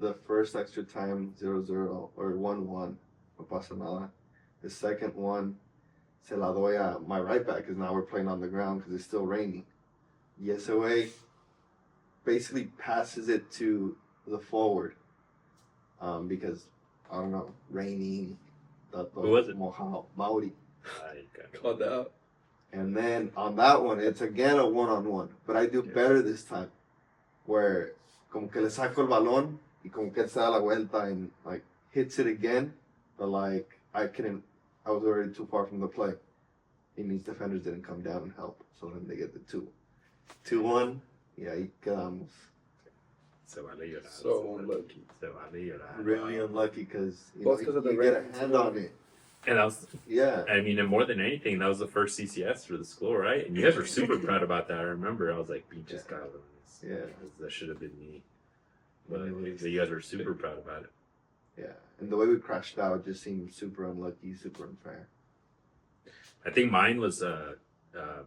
The first extra time, 0-0 or 1-1. No pasa nada. The second one, se la doy a my right back because now we're playing on the ground because it's still raining. YSOA basically passes it to the forward because, I don't know, raining. Who was it? Mojado. Mauri. Called out. And then on that one, it's again a one-on-one. But I do better this time. Where como que le saco el balón y como que se da la vuelta and like hits it again. But like I was already too far from the play. And these defenders didn't come down and help. So then they get the 2-1. Y ahí quedamos. Se vale llorar. So unlucky. Se vale llorar. Really unlucky because you, Both 'cause of the you get rain. a hand on it. And that was, Yeah. I mean, and more than anything, that was the first CCS for the school, right? And you guys were super proud about that. I remember I was like, "We just got this. Yeah. That should have been me." But you guys were super proud about it. Yeah. And the way we crashed out just seemed super unlucky, super unfair. I think mine was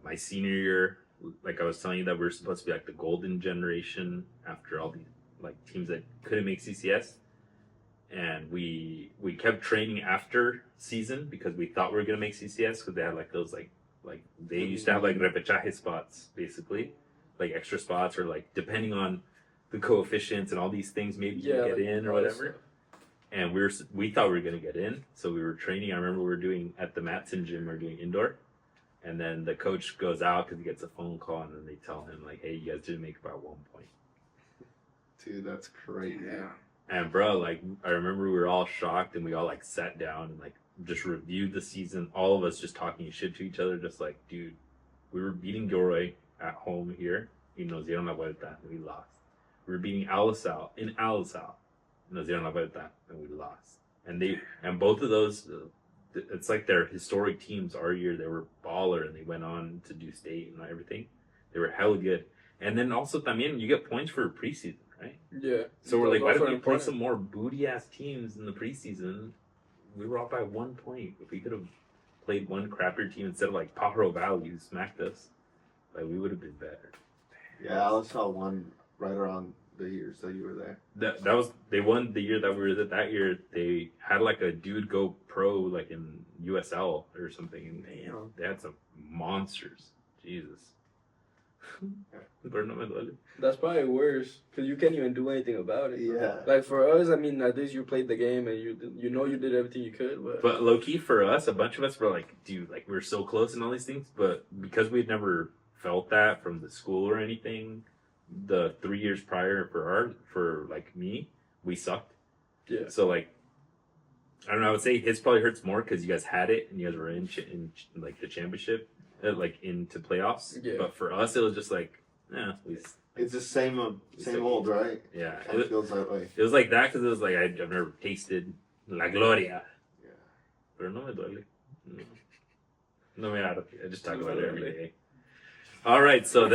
my senior year. Like I was telling you that we were supposed to be like the golden generation after all these like teams that couldn't make CCS, and we kept training after season because we thought we were gonna make CCS because they had like those like they used to have like repechaje spots basically, like extra spots or like depending on the coefficients and all these things maybe you get like, in or whatever. And we thought we were gonna get in, so we were training. I remember we were doing at the Matson gym. We were doing indoor, and then the coach goes out because he gets a phone call, and then they tell him like, "Hey, you guys didn't make it by 1 point." Dude, that's crazy. Yeah. And bro, like I remember we were all shocked, and we all like sat down and like just reviewed the season. All of us just talking shit to each other, just like, dude, we were beating Gilroy at home here. Nos dieron la vuelta, and we lost. We were beating Alisal in Alisal. Nos dieron la vuelta, and we lost. And both of those, it's like their historic teams. Our year, they were baller, and they went on to do state and everything. They were hella good. And then also, también, you get points for preseason, right? Yeah. So we're like, why Those don't are we play important. some more booty-ass teams in the preseason? We were off by 1 point. If we could have played one crappier team instead of like Pajaro Valley, who smacked us, like we would have been better. Yeah, Alisal won right around the years that you were there. That was they won the year that we were there. That year they had like a dude go pro like in USL or something, and they had some monsters. Jesus. Pero no me duele. That's probably worse because you can't even do anything about it. Yeah. Like for us, I mean, at least you played the game and you know you did everything you could. But low key for us, a bunch of us were like, dude, like we were so close and all these things. But because we'd never felt that from the school or anything, the 3 years prior for like me, we sucked. Yeah. So like, I don't know. I would say his probably hurts more because you guys had it and you guys were in like the championship, like into playoffs. Yeah. But for us, it was just like, It's the same old, right? yeah. Kind of feels that way. It was like that because it was like I've never tasted la gloria. Yeah. Pero no me duele. No me harta. I just talk about it every day. All right, so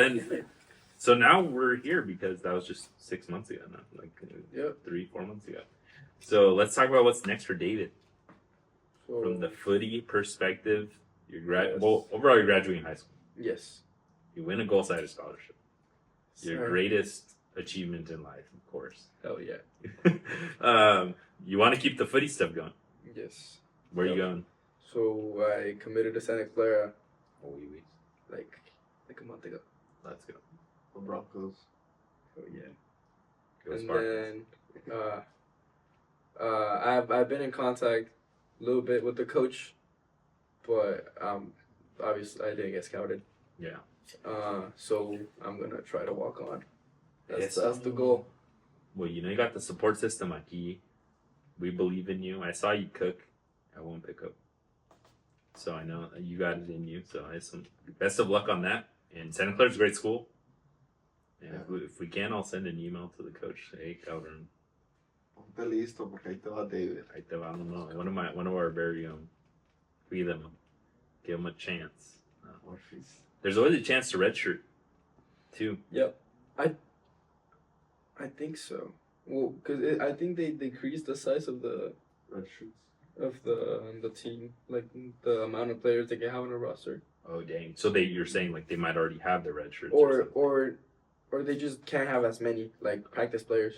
now we're here because that was just 6 months ago now, like 3-4 months ago. So let's talk about what's next for David. So, From the footy perspective, Yes. well, overall you're graduating high school. yes. You win a Gol Sided Scholarship. Your Sorry. greatest achievement in life, of course. Hell yeah. You want to keep the footy stuff going. Yes. Where are you going? So I committed to Santa Clara Oh, oui. like a month ago. Let's go. The Broncos. Oh yeah. Go And Spartans. then I've been in contact a little bit with the coach, but obviously I didn't get scouted. Yeah. So I'm gonna try to walk on. Yes. That's the goal. Well, you got the support system aquí. We believe in you. I saw you cook. I won't pick up. So I know you got it in you. So I some best of luck on that. And Santa Clara's a great school. And if we can, I'll send an email to the coach. Hey, cabrón, Ponte listo porque ahí te va David. ahí te va, no. One of our very feed them, give them a chance. Orphis. There's always a chance to redshirt, too. Yep. I think so. Well, because I think they decreased the size of the Red shirts. the team, like the amount of players they can have on a roster, Oh dang! So you're saying like they might already have their red shirts, or they just can't have as many like practice players.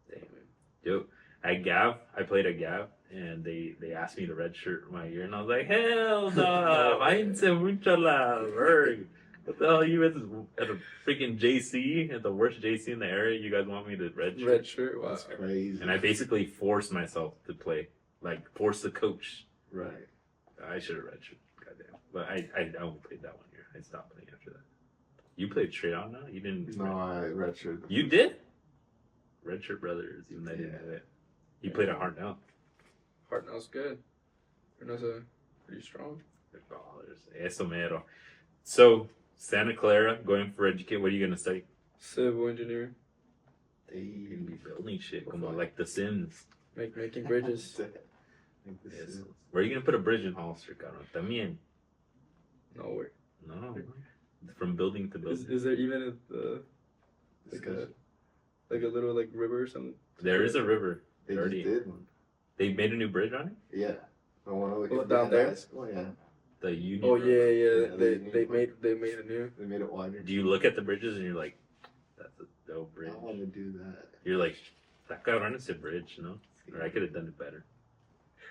Damn. Dude, at Gav, I played at Gav, and they asked me to redshirt my year, and I was like, hell no, váyanse mucho la verga. What the hell, you at a freaking JC, at the worst JC in the area, you guys want me to redshirt? Red shirt, wow. That's crazy. And I basically forced myself to play, like forced the coach. Right. I should have redshirt, goddamn. But I only played that 1 year. I stopped playing after that. You played straight on now? You didn't? No, I redshirt. You did? Redshirt Brothers, even though I didn't know that. You played at Hartnell. Hartnell's good. Hartnell's pretty strong. Eso mero. So, Santa Clara, going for educate, what are you going to study? Civil engineering, You're going to be building shit, como like The Sims. making bridges. Yes. Where are you going to put a bridge in Hollister, cabrón? También. Nowhere. No. From building to building. Is there even like a little like river or something? There is a river. They Already. just did one. They made a new bridge on it? Yeah. The one over Oh, here. down there? Oh, yeah. The Union Oh Road. yeah. Yeah, They made a new. They made it wider. Do you look at the bridges and you're like, that's a dope bridge? I want to do that. You're like, that cabrón is a bridge, no? Or I could have done it better.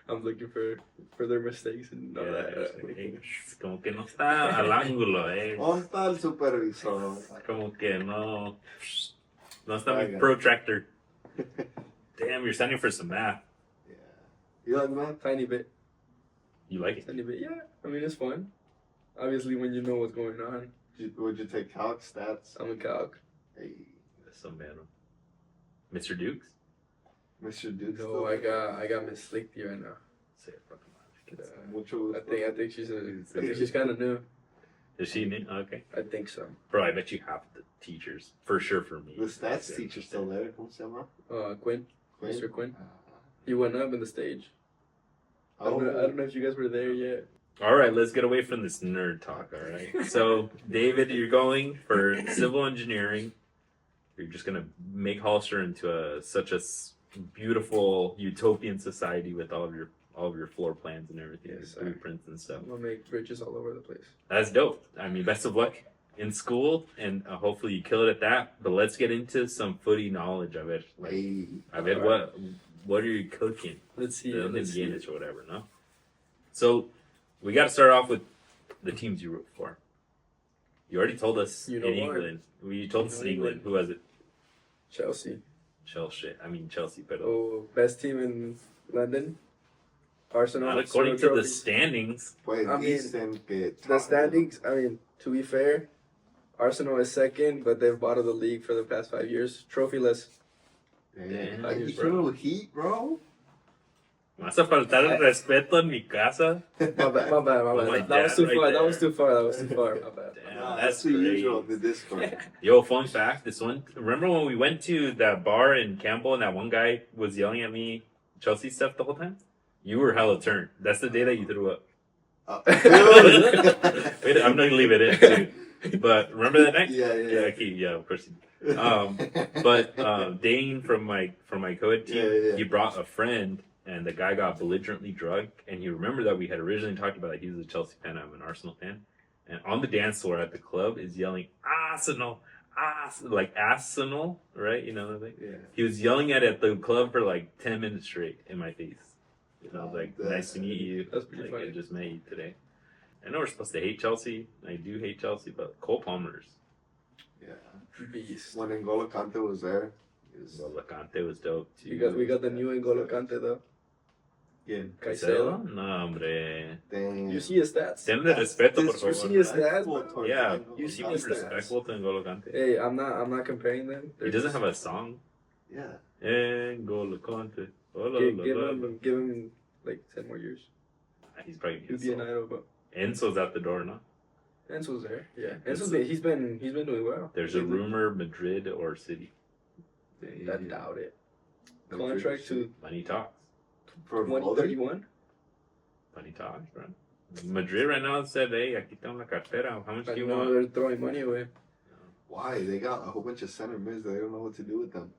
I'm looking for their mistakes and all that. Es como que no está al ángulo, ¿Dónde está el supervisor? Como que no. No está mi Okay. protractor. Damn, you're standing for some math. Yeah. You like math? Tiny bit. You like it? Tiny bit. Yeah. I mean, it's fun. Obviously, when you know what's going on. Would you take calc, stats? I'm a calc. Hey, That's so bad. Mr. Dukes? Mr. Duke. No, I got Miss Slicky right now. Say it fucking loud. Mucho I think gusto. she's kind of new. Is she new? Okay. I think so. Bro, I bet you half the teachers. For sure for me. The stats teacher still there. ¿Cómo se llama? Quinn, Quinn? Mr. Quinn. He went up in the stage. I Oh, don't know if you guys were there yet. All right, let's get away from this nerd talk, all right? So, David, you're going for civil engineering. You're just going to make Hollister into such a beautiful utopian society with all of your floor plans and everything, Yes, your blueprints and stuff. I'm gonna make bridges all over the place. That's dope. I mean, best of luck in school, and hopefully you kill it at that. But let's get into some footy knowledge of it. Like, Hey. of it, what are you cooking? Let's see. The Let's see. Indians or whatever, no? So, we got to start off with the teams you root for. You already told us You know in what? England. You told us in England. Who was it? Chelsea. Chelsea, but Oh, best team in London. Arsenal. not according Silver to the Trophy. standings. Pues I mean, dicen que The standings. I mean, to be fair, Arsenal is second, but they've bottled the league for the past 5 years. Trophyless. Damn, Damn, you bro. feel heat, bro? ¿Vas a faltar el respeto en mi casa? My bad, my bad, my Oh, bad. my That was dad too right far. That there. was too far. That was too far. My bad. Damn, Nah, that's the usual on crazy. the Discord. Yo, fun fact, this one, remember when we went to that bar in Campbell and that one guy was yelling at me Chelsea stuff the whole time? You were hella turned. That's the day that you threw up. Dude. Wait, I'm not gonna leave it in too. But remember that night? Yeah. Yeah, of course. But Dane from my co-ed team, Yeah. he brought a friend, and the guy got belligerently drunk. And he remembered that we had originally talked about that he was a Chelsea fan, I'm an Arsenal fan. And on the dance floor at the club is yelling Arsenal, like Arsenal, right? You know, like, Yeah. he was yelling at the club for like 10 minutes straight in my face. And I was like, That's- nice to meet you. That's pretty like, funny. I just met you today. I know we're supposed to hate Chelsea. I do hate Chelsea, but Cole Palmer's. Yeah. Beast. When N'Golo Kante was there, he was Well, Lacante was dope too. We got the new N'Golo Kante though. again. Caicedo. No, hombre. Damn. You see his stats. Tenle respeto, por You favor. see his stats, bro? Yeah, N'Golo you you see be his Kante. stats. respectful to N'Golo Kante. Hey, I'm not comparing them. He doesn't have a song. Yeah. N'Golo Kante. Oh, la, Give, la, give la, him give him like 10 more years. la. He's probably He'd be an idol, but Enzo's at the door now. Enzo's there. Yeah, It's- he's been doing well. There's a rumor Madrid or City. I doubt it. Contract to Money talks. for 2031. Money talks, bro. Madrid right now said, hey, aquí tengo la cartera. How much I do you know want? they're throwing money away. Why? They got a whole bunch of center mids that they don't know what to do with them.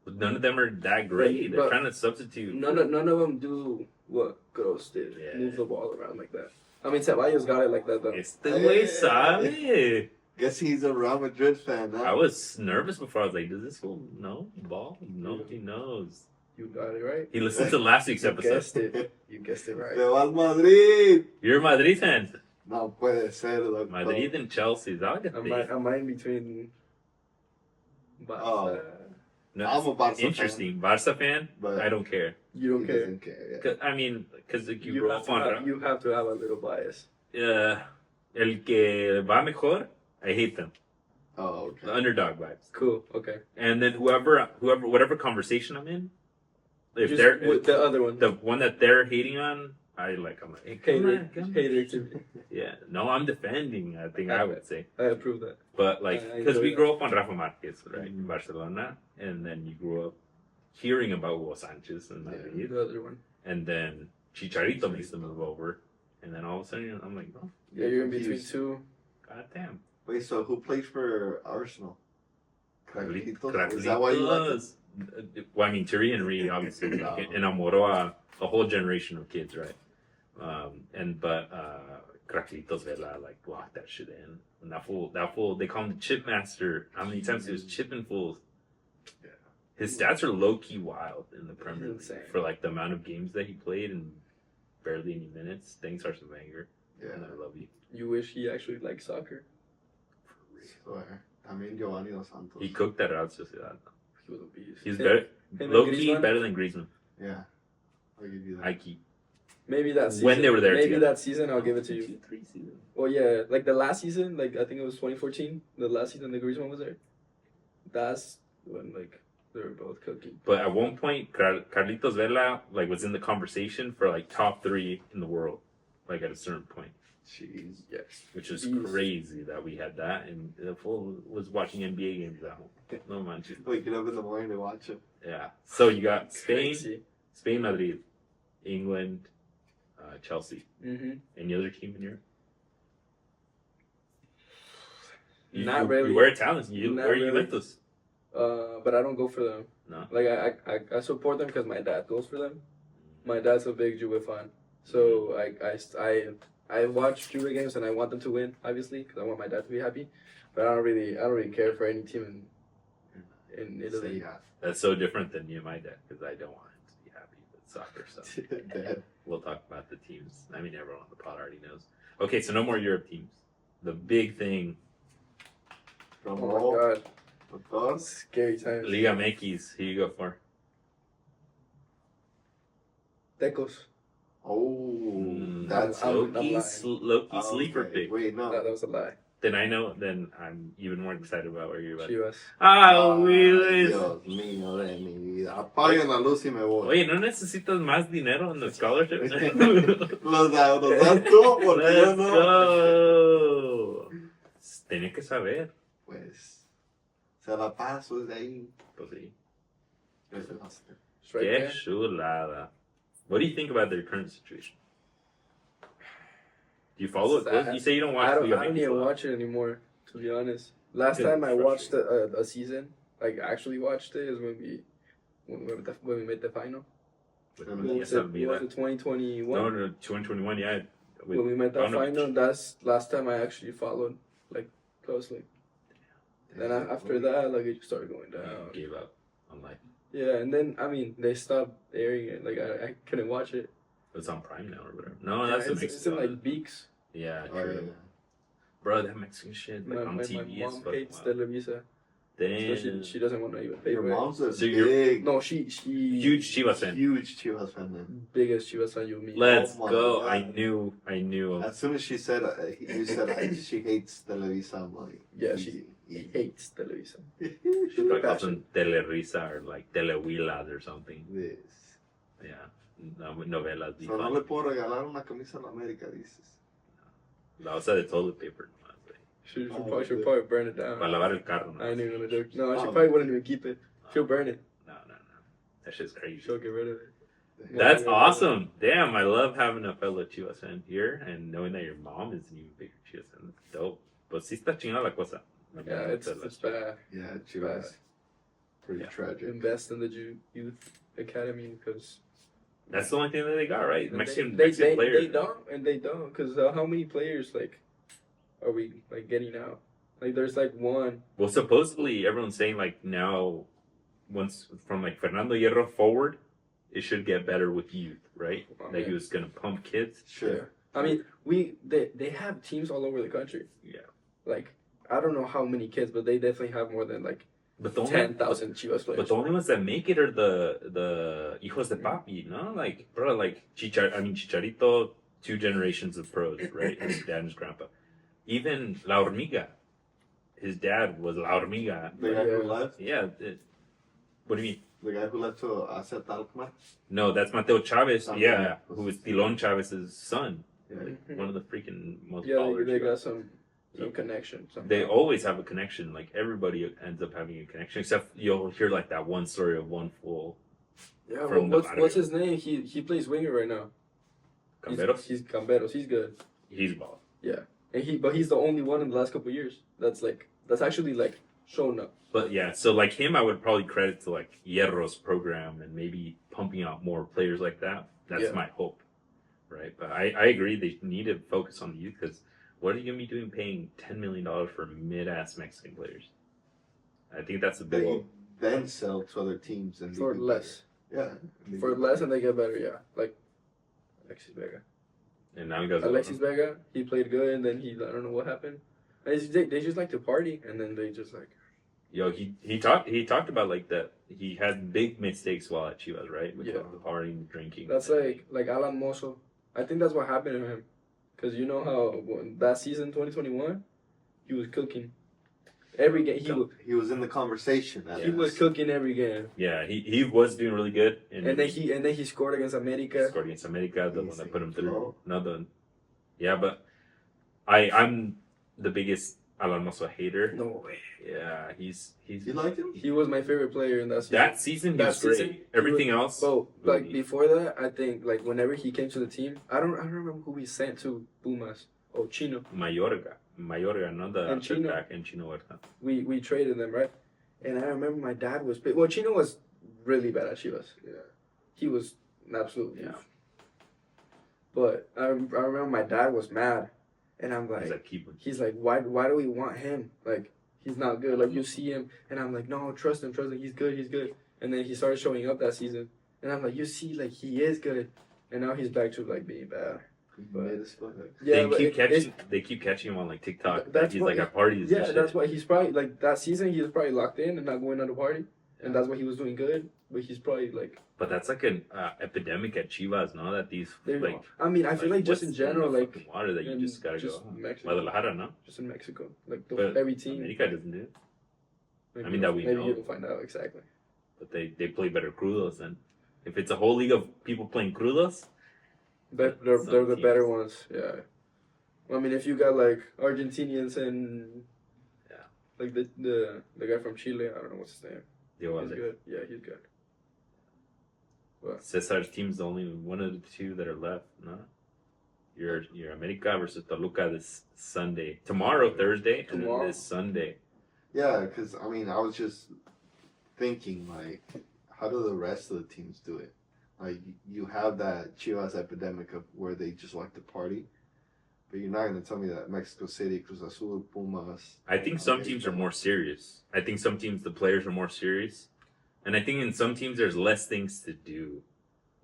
None of them are that great. They're But- trying to substitute. None of them do what Gross did. Yeah. Move the ball around like that. I mean, Ceballos got it like that though. Este güey sabe. Guess he's a Real Madrid fan now. I was nervous before. I was like, does this fool know ball? No, he knows. You got it right. He listened to last week's You episode. guessed it. You guessed it Te right. vas Madrid. You're a Madrid fan. No puede ser, loco. Madrid and Chelsea. Is that like a thing? I'm in between. But Oh. No, I'm a Barca fan. interesting. Barca fan? But I don't care. you don't he care. doesn't care. Yeah. 'Cause, I mean, because you You grew have, up to on have, you have to have a little bias. El que va mejor, I hate them. Oh, The okay. underdog vibes. Cool. Okay. And then whatever conversation I'm in, if Just they're with the other one. the one that they're hating on, I'm like, hey, come on, come on. Hater activity. Yeah, no, I'm defending. I think I would say, I approve that. but like, I because enjoy we that. grew up on Rafa Marquez, right, in Mhm. Barcelona, and then you grew up hearing about Hugo Sanchez and Madrid, The other one. and then Chicharito makes the move over, and then all of a sudden I'm like, oh, Yeah, you're in between confused. two. goddamn. Wait, so who plays for Arsenal? Carlitos? Carlitos. Is that why you like him? Well, I mean, Thierry Henry obviously enamoró a whole generation of kids, right? But Carlitos Vela like locked that shit in. And that fool, they call him the chip master. How many times he was chipping fools? Yeah. His stats are low key wild in the Premier League Insane. for like the amount of games that he played and barely any minutes. Thanks, Arsene Wenger. Yeah. And I love you. You wish he actually liked soccer. Swear. I mean, Giovanni Dos Santos. He cooked that out. Just that. He was a beast. He's Him- better, him and low key Griezmann? better than Griezmann. Yeah. I'll give you that. High key. Maybe that season. When they were there Maybe together. that season, I'll give it to you. 2-3 seasons. Well, yeah, like the last season, like I think it was 2014, the last season the Griezmann was there. That's when like they were both cooking. But at one point, Carlitos Vela like was in the conversation for like top 3 in the world, like at a certain point, Jeez. Yes. which is Jeez. crazy that we had that, and the fool was watching NBA games at home. No manches. Waking up in the morning to watch him. Yeah. So you got Crazy. Spain, Madrid, England, Chelsea. Mm-hmm. Any other team in Europe? Not really. You were Italian. You Not were really. Juventus. But I don't go for them. No. Like I support them because my dad goes for them. My dad's a big Juve fan, so I watch Juve games and I want them to win, obviously, because I want my dad to be happy. But I don't really care for any team in So Italy. yeah. That's so different than you and my dad, because I don't want him to be happy with soccer. So Dad. we'll talk about the teams. I mean, everyone on the pod already knows. Okay, so no more Europe teams. The big thing, Drum Oh roll. my god, Of course. scary times. Liga MX. Who you go for? Tecos. Oh, that's I'm low-key, lying. low-key okay. sleeper pick. Wait, no. That was a lie. then I know. Then I'm even more excited about where you're about. Chivas. Ah, Ay, Willis. Dios mío de mi vida. Apaguen la luz y me voy. Oye, ¿no necesitas más dinero en the scholarship? Los das tú porque yo Let's no. go. Tenía que saber. Pues se la paso de ahí. Pues sí. It's right Qué there. chulada. What do you think about their current situation? Do you follow it Sad. close? You say you don't watch I Liga don't MX even a lot. watch it anymore, to be honest. Last It's time I watched frustrating. a season, like actually watched it, is when we made the final. With Yes, What was Yes, it? What was it, 2021? No, 2021, yeah. With When we made that Ivanovic. final, that's last time I actually followed, like, closely. Then after that, like, it just started going down. Gave up on life. Yeah, and then, I mean, they stopped airing it. Like, I couldn't watch it. It's on Prime now or whatever. No, Yeah, that's the it's Mexican. in, like, Beaks. Yeah, Oh, true. yeah. Bro, that Mexican shit, like My on TV is mom fucking hates wild. Televisa. So Damn. she doesn't want to even pay Your for it. mom's a So you're- big, No, she Huge Chivas fan. huge Chivas fan. Man. biggest Chivas fan you'll meet. Let's Oh my go. God. I knew. As soon as she said, you said she hates Televisa, I'm like, Yeah, easy, she easy. hates Televisa. She probably calls passion. them Telerisa or like Telehuilas or something. This. Yeah. No, novelas. So no le puedo regalar una camisa a la América, dices. La osa de toilet paper. nomás, güey. She Oh, should good. probably burn it down. Para lavar el carro. I ain't nomás. even gonna joke. No, she Oh. probably wouldn't even keep it. She'll burn it. No. That shit's crazy. She'll get rid of it. That's Yeah. awesome. Damn, I love having a fellow Chivas fan here and knowing that your mom is an even bigger Chivas fan. That's dope. But sí está chingada la cosa. Yeah, it's bad. Yeah, Chivas. Pretty Yeah. tragic. Invest in the youth academy because That's the only thing that they got, right? Mexican they players. they don't because how many players like are we like getting out? Like there's like one. Well, supposedly everyone's saying like now, once from like Fernando Hierro forward, it should get better with youth, right? That he was gonna pump kids. Sure. I mean, they have teams all over the country. Yeah. Like I don't know how many kids, but they definitely have more than like But the only 10,000 Chivas players. But the only ones that make it are the hijos de papi, no? Like, bro, like Chicharito, 2 generations of pros, right? His dad and his grandpa. Even La Hormiga, his dad was La Hormiga. The guy who Yeah. left? Yeah. What do you mean? The guy who left to Acet Alkmaar? No, that's Mateo Chavez. Something. Yeah, who was Tilon Chavez's son. Yeah. Mhm. One of the freaking most Yeah, baller they got Chivas. some connection. Somehow. They always have a connection. Like everybody ends up having a connection, except you'll hear like that one story of one fool. Yeah, from the what's barrio. his name? He plays winger right now. Camberos. He's Camberos. He's good. He's ball. And he's the only one in the last couple of years that's actually like shown up. But yeah, so like him, I would probably credit to like Hierro's program and maybe pumping out more players like that. That's Yeah. my hope, right? But I agree they need to focus on the youth because what are you gonna be doing paying $10 million for mid-ass Mexican players? I think that's a big. They then sell to other teams and For they do less. better. Yeah. For less and they get better, yeah. Like Alexis Vega. And now he does. Alexis Vega, he played good and then I don't know what happened. They just like to party and then they just like Yo, he talked about like that he had big mistakes while at Chivas, right? With Yeah. the partying, drinking. that's like Alan Mozo. I think that's what happened to him. Because you know how that season 2021, he was cooking every game. He was in the conversation. He was cooking every game, Yeah, he was doing really good, and then he scored against America. scored against America, the one Easy that put him through. flow. Another, yeah, but I'm the biggest Alan Mozo hater. No way. Yeah, he's You liked him? He was my favorite player in that season. that season. He That was great. season, he Everything else, Bro, like really- before that, I think like whenever he came to the team, I don't remember who we sent to Pumas. Oh, Chino. Mayorga, not the And Chino. back, and Chino Huerta. We traded them, right? And I remember my dad was big. Well, Chino was really bad at Chivas. Yeah. He was an absolute Yeah. beef. But I remember my dad was mad, and I'm He's like, like keep him. he's like, why do we want him? Like, he's not good. Like, you see him, and I'm like, no, trust him. He's good. And then he started showing up that season, and I'm like, you see, like, he is good. And now he's back to, like, being bad. Mid as fuck. Yeah, they but keep it's- catching. They keep catching him on like TikTok. That's He's what like he- at parties. Yeah, and shit. that's why he's probably, like, that season, he was probably locked in and not going on the party. and that's why he was doing good. But he's probably like. But that's like an epidemic at Chivas, no? That these like. I mean, I feel like just what's in general, the like fucking water that you in just gotta just go. Mexico. Guadalajara, no? Just in Mexico, like But every team. America doesn't do it. Maybe I mean, that we maybe know. you'll find out exactly. But they play better crudos then. If it's a whole league of people playing crudos, But they're the better ones, yeah. I mean, if you got like Argentinians and like the guy from Chile, I don't know what's his name. He's good. Yeah, he's good. But Cesar's team's the only one of the two that are left, no? Your America versus Toluca this Sunday. Tomorrow, Thursday, and then this Sunday. Yeah, because I mean, I was just thinking, like, how do the rest of the teams do it? Like, you have that Chivas epidemic of where they just like to party, but you're not going to tell me that Mexico City, Cruz Azul, Pumas. I think some teams are more serious. I think some teams, the players are more serious. And I think in some teams, there's less things to do.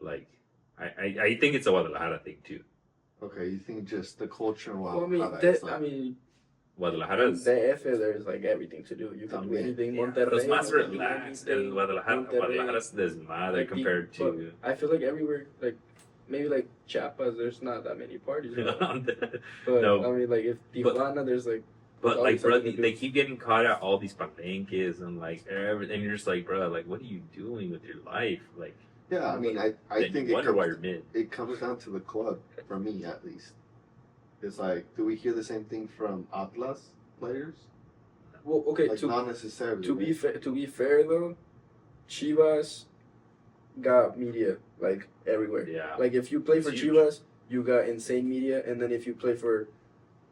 Like, I think it's a Guadalajara thing, too. Okay, you think just the culture and well, I mean, Guadalajara's... the F, there's like everything to do. You can do anything. Monterrey. Los más relaxed. And Guadalajara's desmadre like compared to... I feel like everywhere, like, maybe like Chiapas, there's not that many parties. But No. I mean, like, if Tijuana, there's like... But like, bro, they keep getting caught at all these palenques and like everything. And you're just like, bro, like, what are you doing with your life? Like, yeah, I mean, I think why you're mid. It comes down to the club, for me at least. It's like, do we hear the same thing from Atlas players? Well, okay, like, not necessarily. To be fair though, Chivas got media like everywhere. Yeah. Like if you play for huge. Chivas, you got insane media, and then if you play for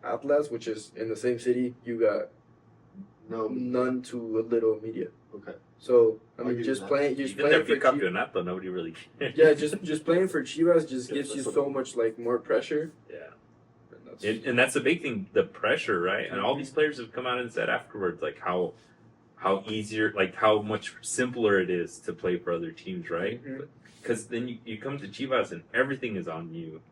Atlas, which is in the same city, you got none to a little media. Okay. So I mean, just playing for Campeonato, nobody really cares. Yeah, just playing for Chivas just gives you so much like more pressure. Yeah. And that's the big thing, the pressure, right? And all these players have come out and said afterwards, like how easier, like how much simpler it is to play for other teams, right? Because then you come to Chivas and everything is on you.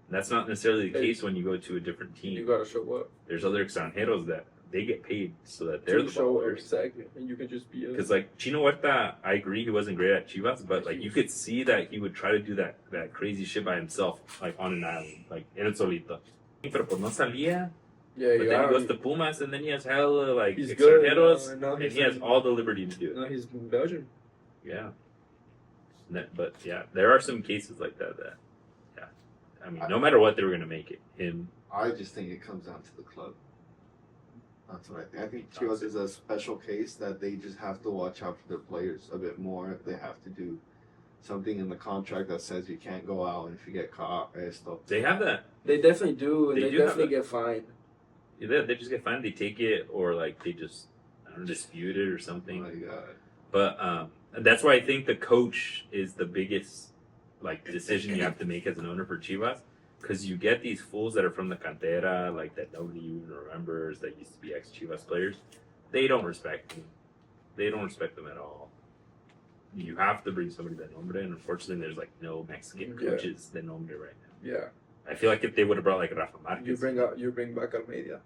And that's not necessarily the case when you go to a different team. You gotta show up. There's other extranjeros that they get paid so that they're the ballers. Exactly, and you can just be. Because like Chino Huerta, I agree he wasn't great at Chivas, but like you could see that he would try to do that crazy shit by himself, like on an island, like él solito. Pero pues no salía. Yeah, but then he goes to Pumas, and then he has hella like he's extranjeros, good, and he has all the liberty to do it. No, he's Belgian. Yeah. But yeah, there are some cases like that. Yeah, I mean, no matter what, they were gonna make it. I just think it comes down to the club. That's what I think. I think Chivas is a special case that they just have to watch out for their players a bit more. They have to do something in the contract that says you can't go out, and if you get caught, esto. They have that. They definitely do, and they definitely get fined. Yeah, they just get fined. They take it, or like they just dispute it or something. Oh my God. But that's why I think the coach is the biggest like decision you have to make as an owner for Chivas. Because you get these fools that are from the cantera, like that nobody even remembers, that used to be ex-Chivas players. They don't respect them. They don't respect them at all. You have to bring somebody that nombre, and unfortunately, there's like no Mexican coaches that nombre right now. Yeah. I feel like if they would have brought like Rafa Marquez, you bring back Almeida.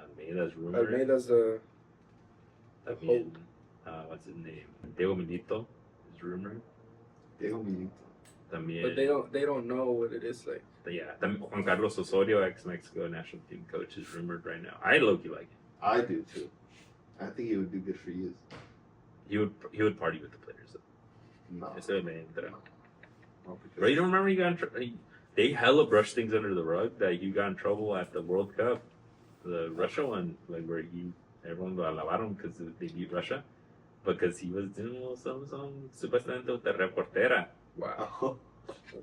Almeida's rumored. Almeida's the También, what's his name? Diego Milito is rumored. Diego Milito. También. But they don't know what it is like. Yeah, Juan Carlos Osorio, ex-Mexico national team coach, is rumored right now. I low-key like him. I do too. I think he would do good for you. He would party with the players. No. Eso me entra. No, Bro, you don't remember he got in trouble? They hella brushed things under the rug that you got in trouble at the World Cup, the Russia one, like where everyone lo alabaron because they beat Russia, because he was doing a little something, supuestamente otra reportera. Wow.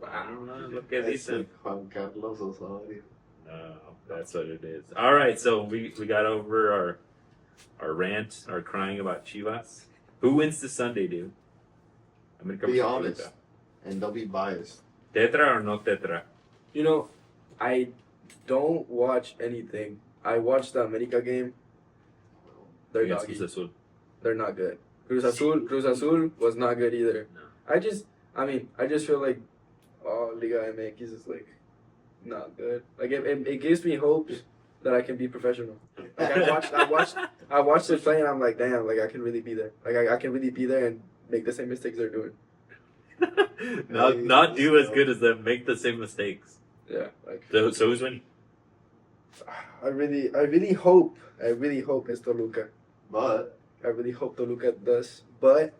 I don't know lo que dicen. Juan Carlos Osorio. No, that's what it is. All right, so we got over our rant, our crying about Chivas. Who wins this Sunday, dude? I'm gonna be honest, and don't be biased. Tetra or no Tetra? You know, I don't watch anything. I watched the America game. They're Against doggy. Cruz Azul. They're not good. Cruz Azul was not good either. No. I just feel like, Liga MX is like not good. Like it gives me hopes that I can be professional. Like I I watched it play and I'm like, damn, like I can really be there. Like I can really be there and make the same mistakes they're doing. not do as good as them. Make the same mistakes. Yeah, like So who's winning? I really hope it's Toluca. But I really hope Toluca does. But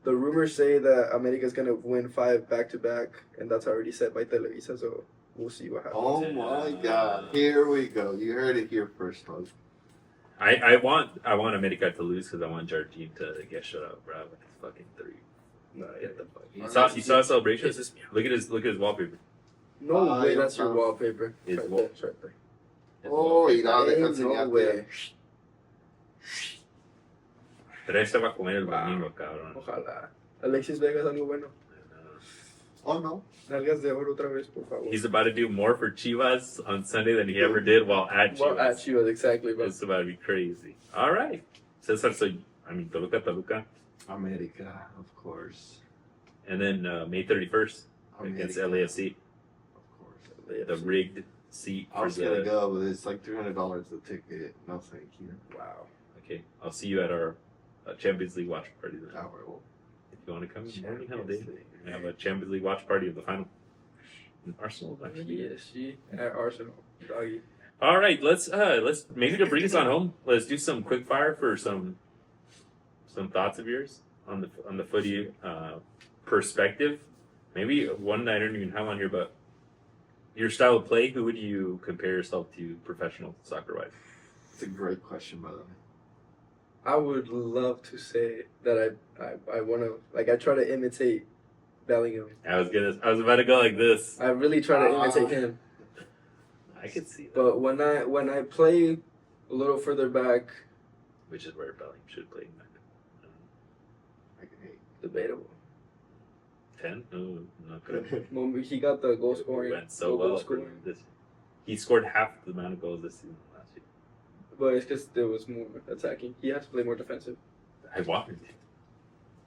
the rumors say that America's gonna win 5 back-to-back, and that's already set by Televisa. So we'll see what happens. oh my God, here we go. You heard it here first, folks. I want America to lose because I want Jardine to get shut up, bro. With his fucking 3. No, Get the fuck. You Alright. saw a celebration? Pisses me off. Look at his wallpaper. No way, Ay, that's your no. wallpaper. His Right wall- there, it's right there. His Oh, y wallpaper. no, Ain't no déjate way. Pero este va a comer el Wow. domingo, cabrón. Ojalá. Alexis Vega es algo bueno. Oh no. Nalgas de oro otra vez, por favor. He's about to do more for Chivas on Sunday than he ever did while at Chivas. Well, at Chivas, exactly, bro. It's about to be crazy. All right. Cesar, so, Toluca. America, of course. And then May 31st against America, LAFC. Of course. The rigged seat I for was gonna the... go, but it's like $300 the ticket. No, thank you. Wow. Okay, I'll see you at our Champions League watch party then. Oh, well, If you want to come, you're more than hell, Champions Dave. League. We have a Champions League watch party of the final. And Arsenal, actually. PSG at Arsenal. Doggy. All right, let's maybe to bring us on home. Let's do some quick fire for some thoughts of yours on the footy perspective. Maybe one I don't even have on here, but your style of play. Who would you compare yourself to professional soccer wise? it's a great question, by the way. I would love to say that I want to, like, I try to imitate Bellingham. I was about to go like this. I really try to imitate him. I could see that, But when I play a little further back, which is where Bellingham should play. Like, hey. debatable. 10? No, not good. When he got the goal scoring, Went so goal well for scoring. this. He scored half the amount of goals this season than last year. But it's because there was more attacking. He has to play more defensive. I wanted to.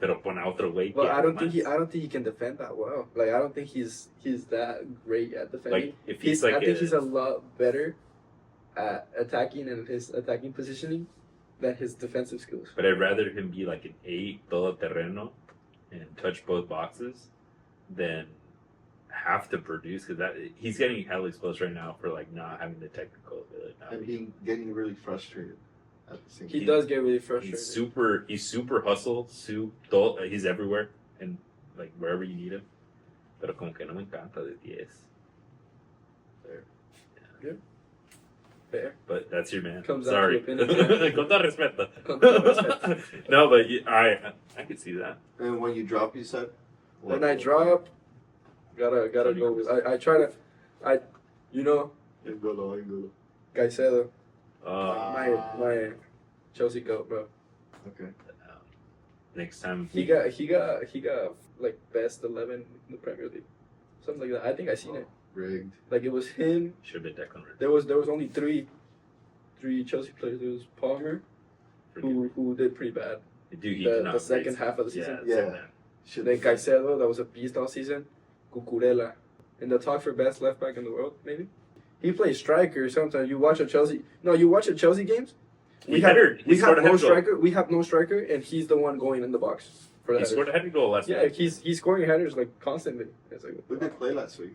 Pero pon a otro güey. But que I don't haga think más. he can defend that well. Like I don't think he's that great at defending. Like if he's like I think he's a lot better at attacking and his attacking positioning than his defensive skills. But I'd rather him be like an 8 todo terreno and touch both boxes than have to produce because that he's getting hella exposed right now for like not having the technical ability. And getting really frustrated at the same He time. does get really frustrated. He's super hustle, he's everywhere and like wherever you need him. Pero como que no me encanta de 10. Fair. But that's your man. Comes down Sorry. to opinion. Con todo respeto. Con todo respeto. No, but I could see that. And when you drop, you said? When I drop, gotta go with. I try to, you know, Engolo. Caicedo, Uh, my Chelsea goat, bro. Okay. next time He got like best 11 in the Premier League, something like that. I think I seen it. Rigged. Like it was him. should have been Declan Rice. There was only three Chelsea players. There was Palmer, who did pretty bad. Dude, he the did not second raise- half of the season. Yeah. Then Caicedo, that was a beast all season. Cucurella, in the talk for best left back in the world, maybe. He plays striker sometimes. You watch a Chelsea games. He headered. He We scored have a no header goal. striker. We have no striker, and he's the one going in the box for the He scored a header goal last Yeah, night. he's scoring headers like constantly. It's like, Who did play last week?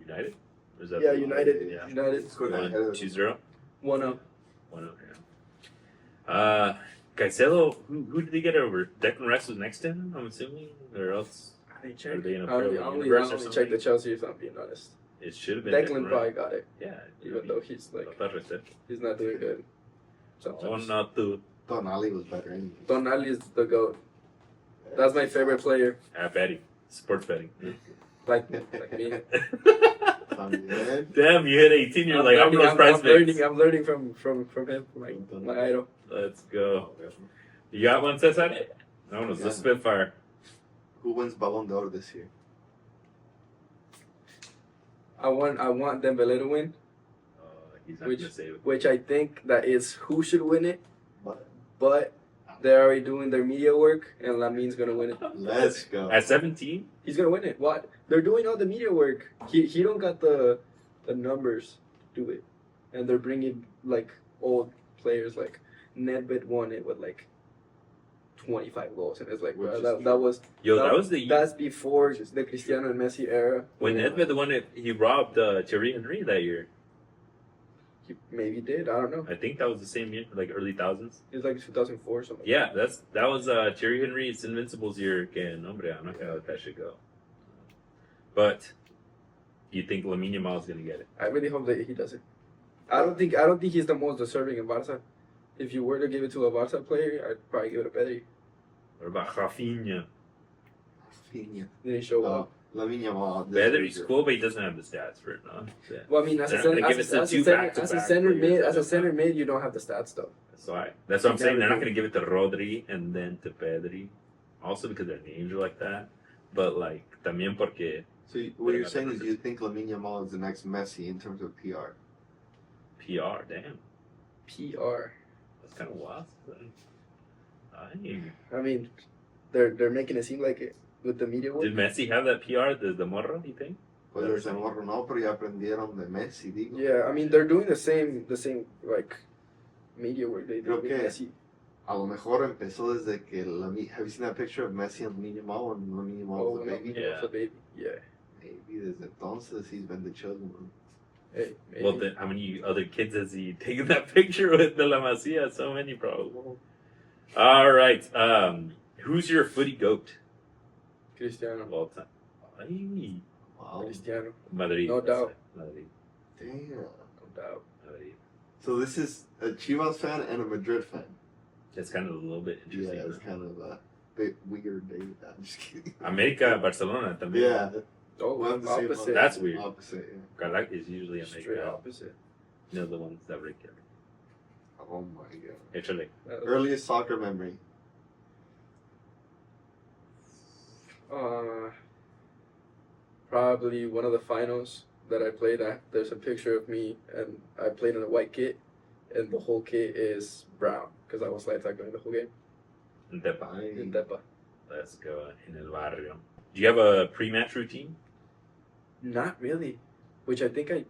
United? Or is that yeah, the- United. Yeah. United. Scored One, ahead of 2-0? 1-0. 1-0, yeah. Caicedo, who did he get over? Declan Rice was next to him, I'm assuming? Or else? I didn't Are check. they in a I only parallel universe or checked something? the Chelsea if I'm being honest. It should have been Declan Rice. probably got it, Yeah. even though he's like Total respeto. he's not doing good. Oh, Sometimes. not to. Tonali was better anyway. Tonali is the goat. That's my favorite player. Betting. Sports betting. Like me. También. Damn, you hit 18. You're like, I'm those prize picks. I'm learning from him, my idol. Let's go. You got one, Cesar? No, it's the Yeah. Spitfire. Who wins Ballon d'Or this year? I want Dembele to win, He's not Which- going to save it. which I think that is who should win it, But but they're already doing their media work, and Lamin's gonna win it. let's go. At 17? He's gonna win it. What? They're doing all the media work. He don't got the numbers to do it, and they're bringing like old players like Nedved won it with like 25 goals, and it's like, Which bro, is that true. was That was the that's before the Cristiano and Messi era. when Yeah. Nedved the one that he robbed Thierry Henry that year. He maybe did, I don't know. I think that was the same year, like early thousands. It was like 2004 or something. Yeah, that was Thierry Henry's Invincibles year again. Hombre, I'm not gonna let that shit go. But you think Lamine Yamal is gonna get it? I really hope that he does it. I don't think he's the most deserving in Barca. If you were to give it to a Barca player, I'd probably give it to Pedri. What about Rafinha? Rafinha. Didn't show up. Lamine Yamal. Pedri's cool, but he doesn't have the stats for it. No. Yeah. Well, I mean, as They're a not center, gonna give it to two back-to-back players. as a center mid, you don't have the stats though. That's what I'm saying. Never They're not do. going to give it to Rodri and then to Pedri. Also because their names are like that. But like, también porque So what you're saying is you think Lamine Yamal is the next Messi in terms of PR? PR, damn. PR. That's kind of wild. I mean, they're making it seem like it with the media work. Did Messi have that PR, the Morro, you think? Pues los de Morro no, pero ya aprendieron de Messi, digo. Yeah, I mean, they're doing the same like media work they did Creo with que- Messi. A lo mejor empezó desde que have you seen that picture of Messi and Lamine Yamal when Lamine Yamal was a baby? Yeah. Was a baby. Yeah. Maybe desde entonces he's been the chosen one. Hey, maybe. Well, then, how many other kids has he taken that picture with De La Masia? So many, probably. All right. Who's your footy goat Cristiano. of all time? Ay, Wow. Cristiano. Madrid. No doubt. Madrid. Damn. No doubt. Madrid. So this is a Chivas fan and a Madrid fan. That's kind of a little bit Yeah, interesting. it's kind of a bit weird, David. I'm just kidding. America, Barcelona también. Yeah. Oh, We'll have to see opposite. about That's weird. Opposite, yeah. Galact is usually Straight America. opposite. You know, the ones that break it. Oh my god. Échale. Earliest soccer memory. Probably one of the finals that I played at. There's a picture of me, and I played in a white kit, and the whole kit is brown because I was light tackling the whole game En Tepa. in Tepa. Let's go in el barrio. Do you have a pre-match routine? Not really, which I think I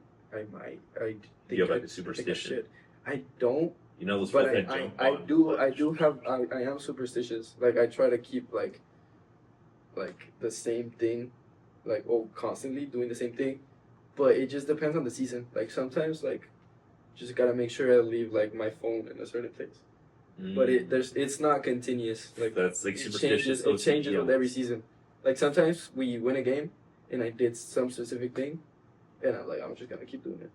might. I think You have, like, I a think I superstition? should. I don't, You know those but folks that I jump I on do the- have I am superstitious. Like I try to keep like the same thing, like constantly doing the same thing, but it just depends on the season. Like sometimes like just gotta make sure I leave like my phone in a certain place. But it's not continuous. Like That's like it superstitious. changes OCD with every season. Like sometimes we win a game and I did some specific thing, and I'm like I'm just gonna keep doing it.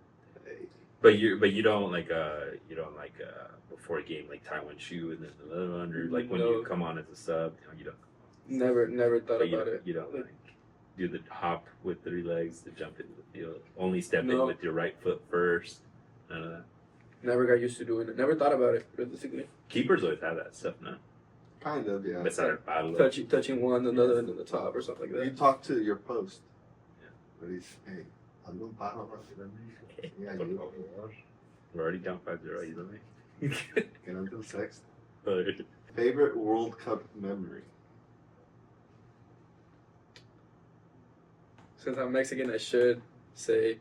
But you don't like before a game like tie one shoe and then another one, or like when No. you come on as a sub, you don't. Never thought But about it. You don't like do the hop with 3 legs to jump into the field. Only step in No. with your right foot first. None of that. Never got used to doing it. Never thought about it realistically. Keepers always have that stuff, no? Kind of, yeah. Besar el palo. Touching one, another, and then the top or something like You that. talk to your post. Yeah. But he's, hey, algún palo rápidamente. Yeah, Por you favor. We're already down 5-0. Ayúdame. get onto the sext. Alright. Favorite World Cup memory? Since I'm Mexican, I should say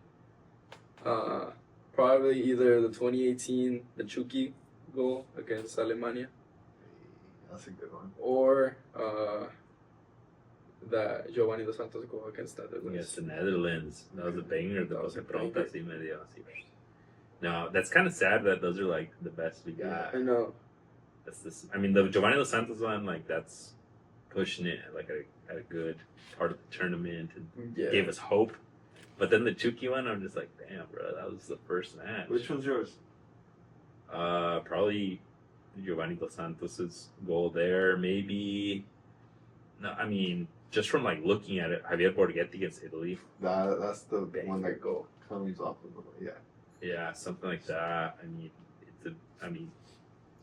probably either the 2018 the Chucky goal against Alemania That's a good one. or the Giovanni Dos Santos goal against the Netherlands. Yes, the Netherlands. That was a banger. That was a pronta banger. así medio así. No, that's kind of sad that those are like the best we got. I know. That's this. I mean, the Giovanni Dos Santos one, like that's pushing it like at a good part of the tournament and Yeah. gave us hope. But then the Chucky one, I'm just like, damn, bro, that was the first match. Which one's yours? Probably Giovanni Dos Santos's goal there. Maybe. No, I mean, just from like looking at it, Javier Borghetti against Italy. That's the Banger one that goal. comes off of the, yeah. Yeah, something like that. I mean,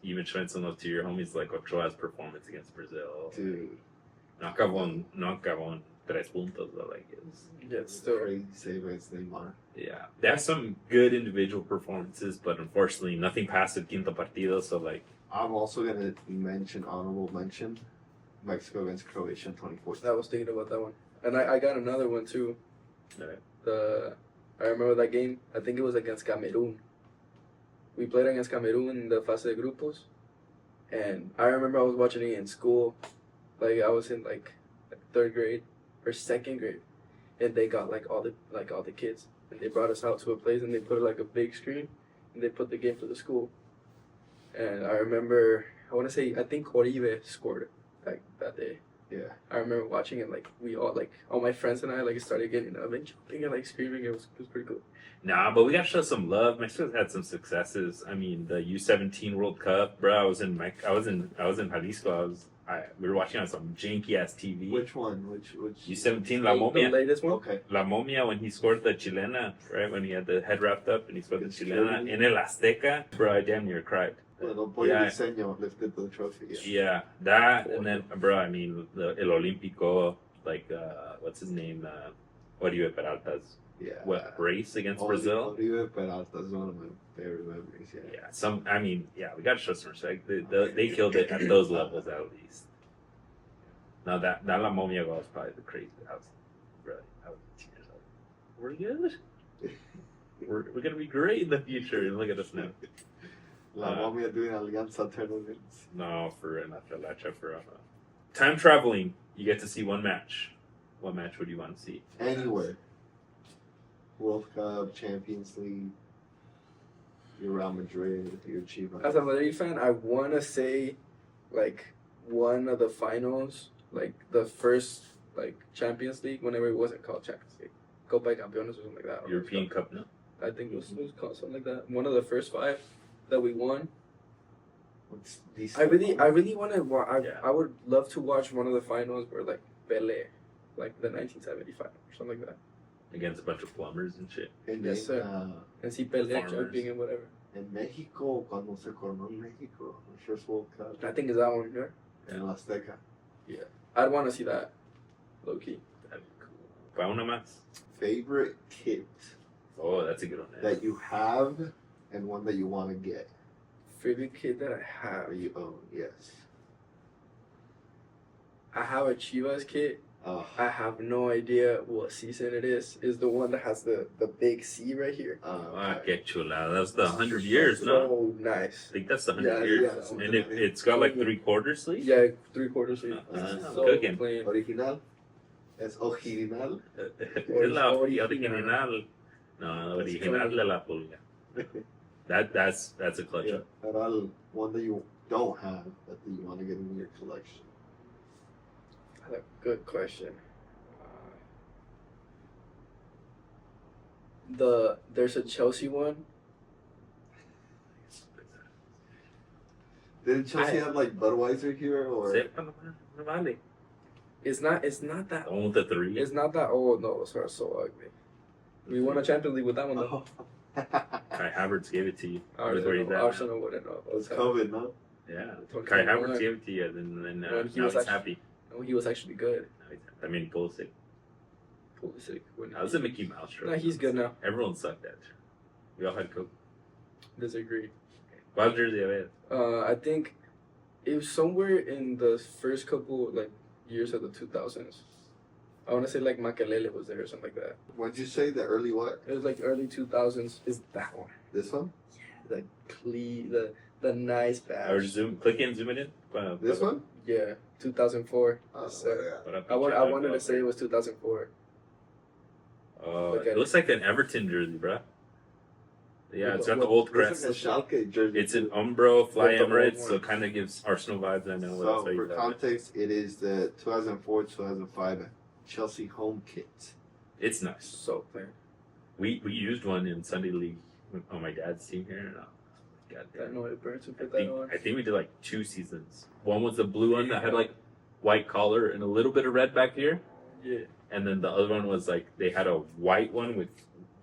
even showing some love to your homies like Ochoa's performance against Brazil. Dude, No acabó en 3 puntos, but like it was. Yeah, it's still. crazy save against Neymar. Yeah, they have some good individual performances, but unfortunately, nothing past the quinto partido. So like, I'm also gonna mention honorable mention Mexico against Croatia in 2014. I was thinking about that one, and I got another one too. Alright. I remember that game. I think it was against Cameroon. we played against Cameroon in the fase de grupos, and I remember I was watching it in school, like I was in like third grade or second grade, and they got like all the kids, and they brought us out to a place, and they put like a big screen, and they put the game for the school, and I remember I think Oribe scored like that day. Yeah. I remember watching it, like we all like all my friends and I like started getting up and jumping and like screaming. It was pretty cool. Nah, but we gotta show some love. Mexico's had some successes. I mean, the U17 World Cup, bro. I was in Jalisco. We were watching on some janky ass TV. Which one? Which? U17 La The Momia. latest one. Okay. La Momia when he scored the chilena, right? When he had the head wrapped up and he scored the chilena in El Azteca, bro. I damn near cried. Well, Pollo Yeah. Diseño lifted the trophy. Yeah. Yeah, that and then, bro. I mean, El Olímpico, like what's his name? Oribe Peralta's Yeah. race against Brazil. Oribe Peralta is one of my favorite memories. Yeah. Yeah, we got to show some respect. They killed it at those levels at least. Now that La Momia goal was probably the crazy. I was 18 years old. We're good. We're gonna be great in the future. And look at us now. La Momia doing Alianza tournaments. No, for time traveling. You get to see one match. What match would you want to see? Anywhere. World Cup, Champions League, your Real Madrid, your Chivas. As a Madrid fan, I want to say, like, one of the finals, like, the first, like, Champions League, whenever it wasn't called Champions League. Copa de Campeones or something like that. European Cup, no? I think it was called something like that. One of the first 5 that we won. What's these? I really want to, Yeah. I would love to watch one of the finals where, like, Pelé, like, the 1975 or something like that. Against a bunch of plumbers and shit. And Yes, then, sir. And see Pelé Farmers. jumping and whatever. in Mexico, cuando se coronó en México, the first World Cup, I think it's that one, yeah. in Azteca. I'd want to see that, low key. That'd be cool. Pa una más. Favorite kit Oh, that's a good one. that you have and one that you want to get Favorite kid that I have. or you own? Yes. I have a Chivas kit. Oh, I have no idea what season it is. Is the one that has the big C right here. Ah, que chula. That's the 100 years, no? So nice. I think that's the 100 Yeah, years. yeah. And it's got like 3/4 sleeve? Yeah, 3/4 sleeve. I'm So cooking. plain. Original. Es original. Es la original. No, original de la pulga. That's a clutch. Yeah. Aral, one that you don't have that you want to get in your collection. That's a good question. There's a Chelsea one. Didn't Chelsea have like Budweiser here or? Sepa, no vale. It's not that. The one with the 3. It's not that. Oh no, those are so ugly. We won a Champions League with that one though. Kai Havertz gave it to you. That's where he's at now. Arsenal wouldn't know. It's COVID, no? Yeah. Twenty Kai 21. Havertz gave it to you, and then When he now was he's actually- happy. Oh, he was actually good. I mean, Pulisic. Pulisic. That was a Mickey Mouse show. No, he's good now. Everyone sucked at it. We all had Coke. Disagree. What jersey have it? I think it was somewhere in the first couple like years of the 2000s. I want to say like Makelele was there or something like that. What'd you say? The early what? It was like early 2000s. Is that one? This one? The the nice Or badge. click in, zoom it in. This one? Yeah, 2004. Oh, Yes, sir. yeah. I wanted to say it was 2004. Look at It looks like an Everton jersey, bro. Yeah, it's got the What- old Looks crest. like a Schalke jersey. It's an too. Umbro, Fly With the old Emirates, one. so it kind of gives Arsenal vibes. I know. So, what for context, it is the 2004-2005 Chelsea home kit. It's nice. So plain. We used one in Sunday League on my dad's team here. And, God I damn. know it burns to put that on. I think we did like 2 seasons. One was the blue one that had like white collar and a little bit of red back here. Yeah. And then the other one was like they had a white one with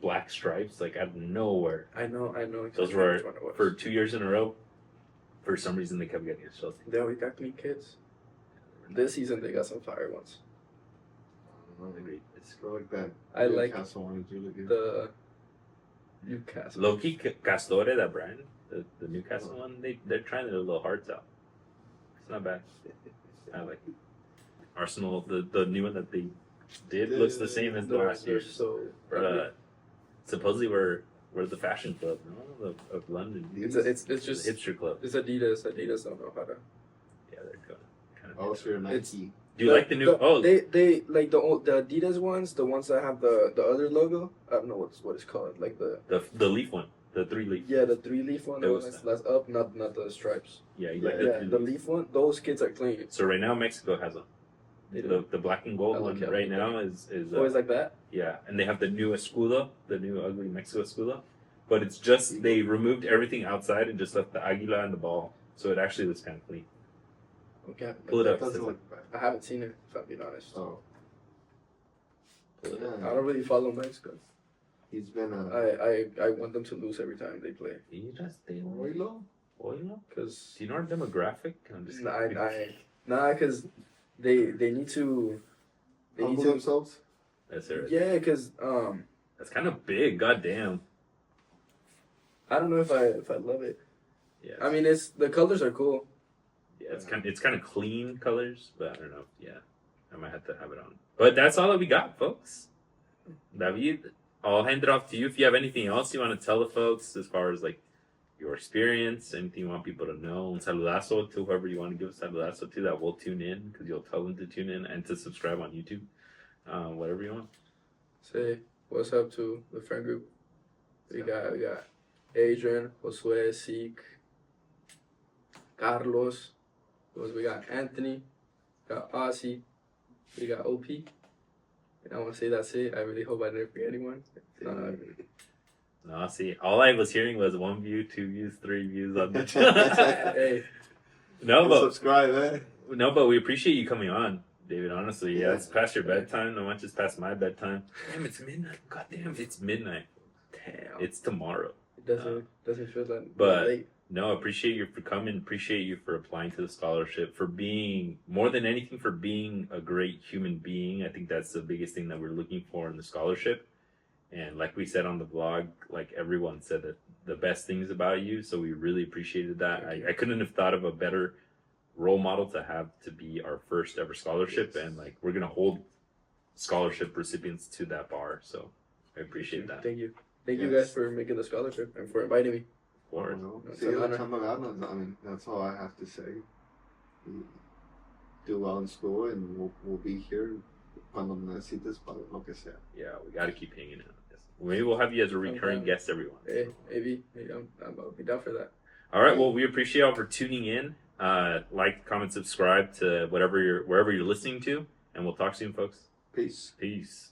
black stripes, like out of nowhere. I know. Those exactly were which one it was. for 2 years in a row. For some reason, they kept getting against Chelsea. Yeah, we got clean kids. This season they got some fire ones. Agreed. It's like that. I like Newcastle one is really good. the Newcastle. Loki Castore, that brand, the Newcastle one, they're trying their little hearts out. It's not bad. I like it. Arsenal, the new one that they did looks the same as the last year. So But supposedly we're We're the fashion club, no, of London. It's just the hipster club. it's Adidas. Adidas don't know how to. Yeah, they're good. Kind of. Oh, so you're It's- Nike. Do you like the new? They like the Adidas ones, the ones that have the other logo. I don't know what it's called, like the leaf one, the 3-leaf. yeah, the 3-leaf one, the one Those. that's up, not the stripes. Yeah, you Yeah, like yeah, the the 3-leaf. leaf one. Those kids are clean. So right now Mexico has them. They do. The black and gold I one like it. right now is Always like that. yeah, and they have the new escudo, the new ugly Mexico escudo, but it's just they removed everything outside and just left the águila and the ball, so it actually looks kind of clean. Okay, Pull it It up. doesn't look bad. I haven't seen it, if I'm being honest. Oh, Pull it up. I don't really follow Mexico. he's been I want them to lose every time they play. You just they Oilo? oil. Cause Do you know our demographic? I'm just cause they need to Humble themselves? That's it. yeah, cause That's kind of big. Goddamn. I don't know if I love it. Yeah. I mean, it's the colors are cool. Yeah, it's kind of clean colors, but I don't know. Yeah, I might have to have it on. But that's all that we got, folks. David, I'll hand it off to you. If you have anything else you want to tell the folks as far as like your experience, anything you want people to know, un saludazo to whoever you want to give a saludazo to that will tune in because you'll tell them to tune in and to subscribe on YouTube, whatever you want. Say what's up to the friend group. We got Adrian, Josue, Seek, Carlos. We got Anthony, got Ozzy, we got OP. And I want to say that's it. I really hope I didn't forget anyone. No, see, all I was hearing was 1 view, 2 views, 3 views on the Hey, No, but Subscribe, eh? no, but we appreciate you coming on, David. Honestly, yeah, it's past your bedtime. No much, it's past my bedtime. Damn, it's midnight. God damn, it's midnight. damn. It's tomorrow. It doesn't feel that But- late. No, appreciate you for coming. Appreciate you for applying to the scholarship. For being more than anything, for being a great human being. I think that's the biggest thing that we're looking for in the scholarship. And like we said on the vlog, like everyone said that the best things about you. So we really appreciated that. I couldn't have thought of a better role model to have to be our first ever scholarship. Yes. And like we're gonna hold scholarship recipients to that bar. So I appreciate that. Thank you. Thank you Yes. guys for making the scholarship and for inviting me. Or That's See an you honor. time around. I mean, that's all I have to say. You do well in school, and we'll be here cuando me necesites para lo que sea. yeah, we gotta keep hanging out. Maybe we'll have you as a recurring guest, everyone. Hey, maybe I'll be down for that. All right. Well, we appreciate y'all for tuning in. Like, comment, subscribe to wherever you're listening to, and we'll talk soon, folks. Peace. Peace.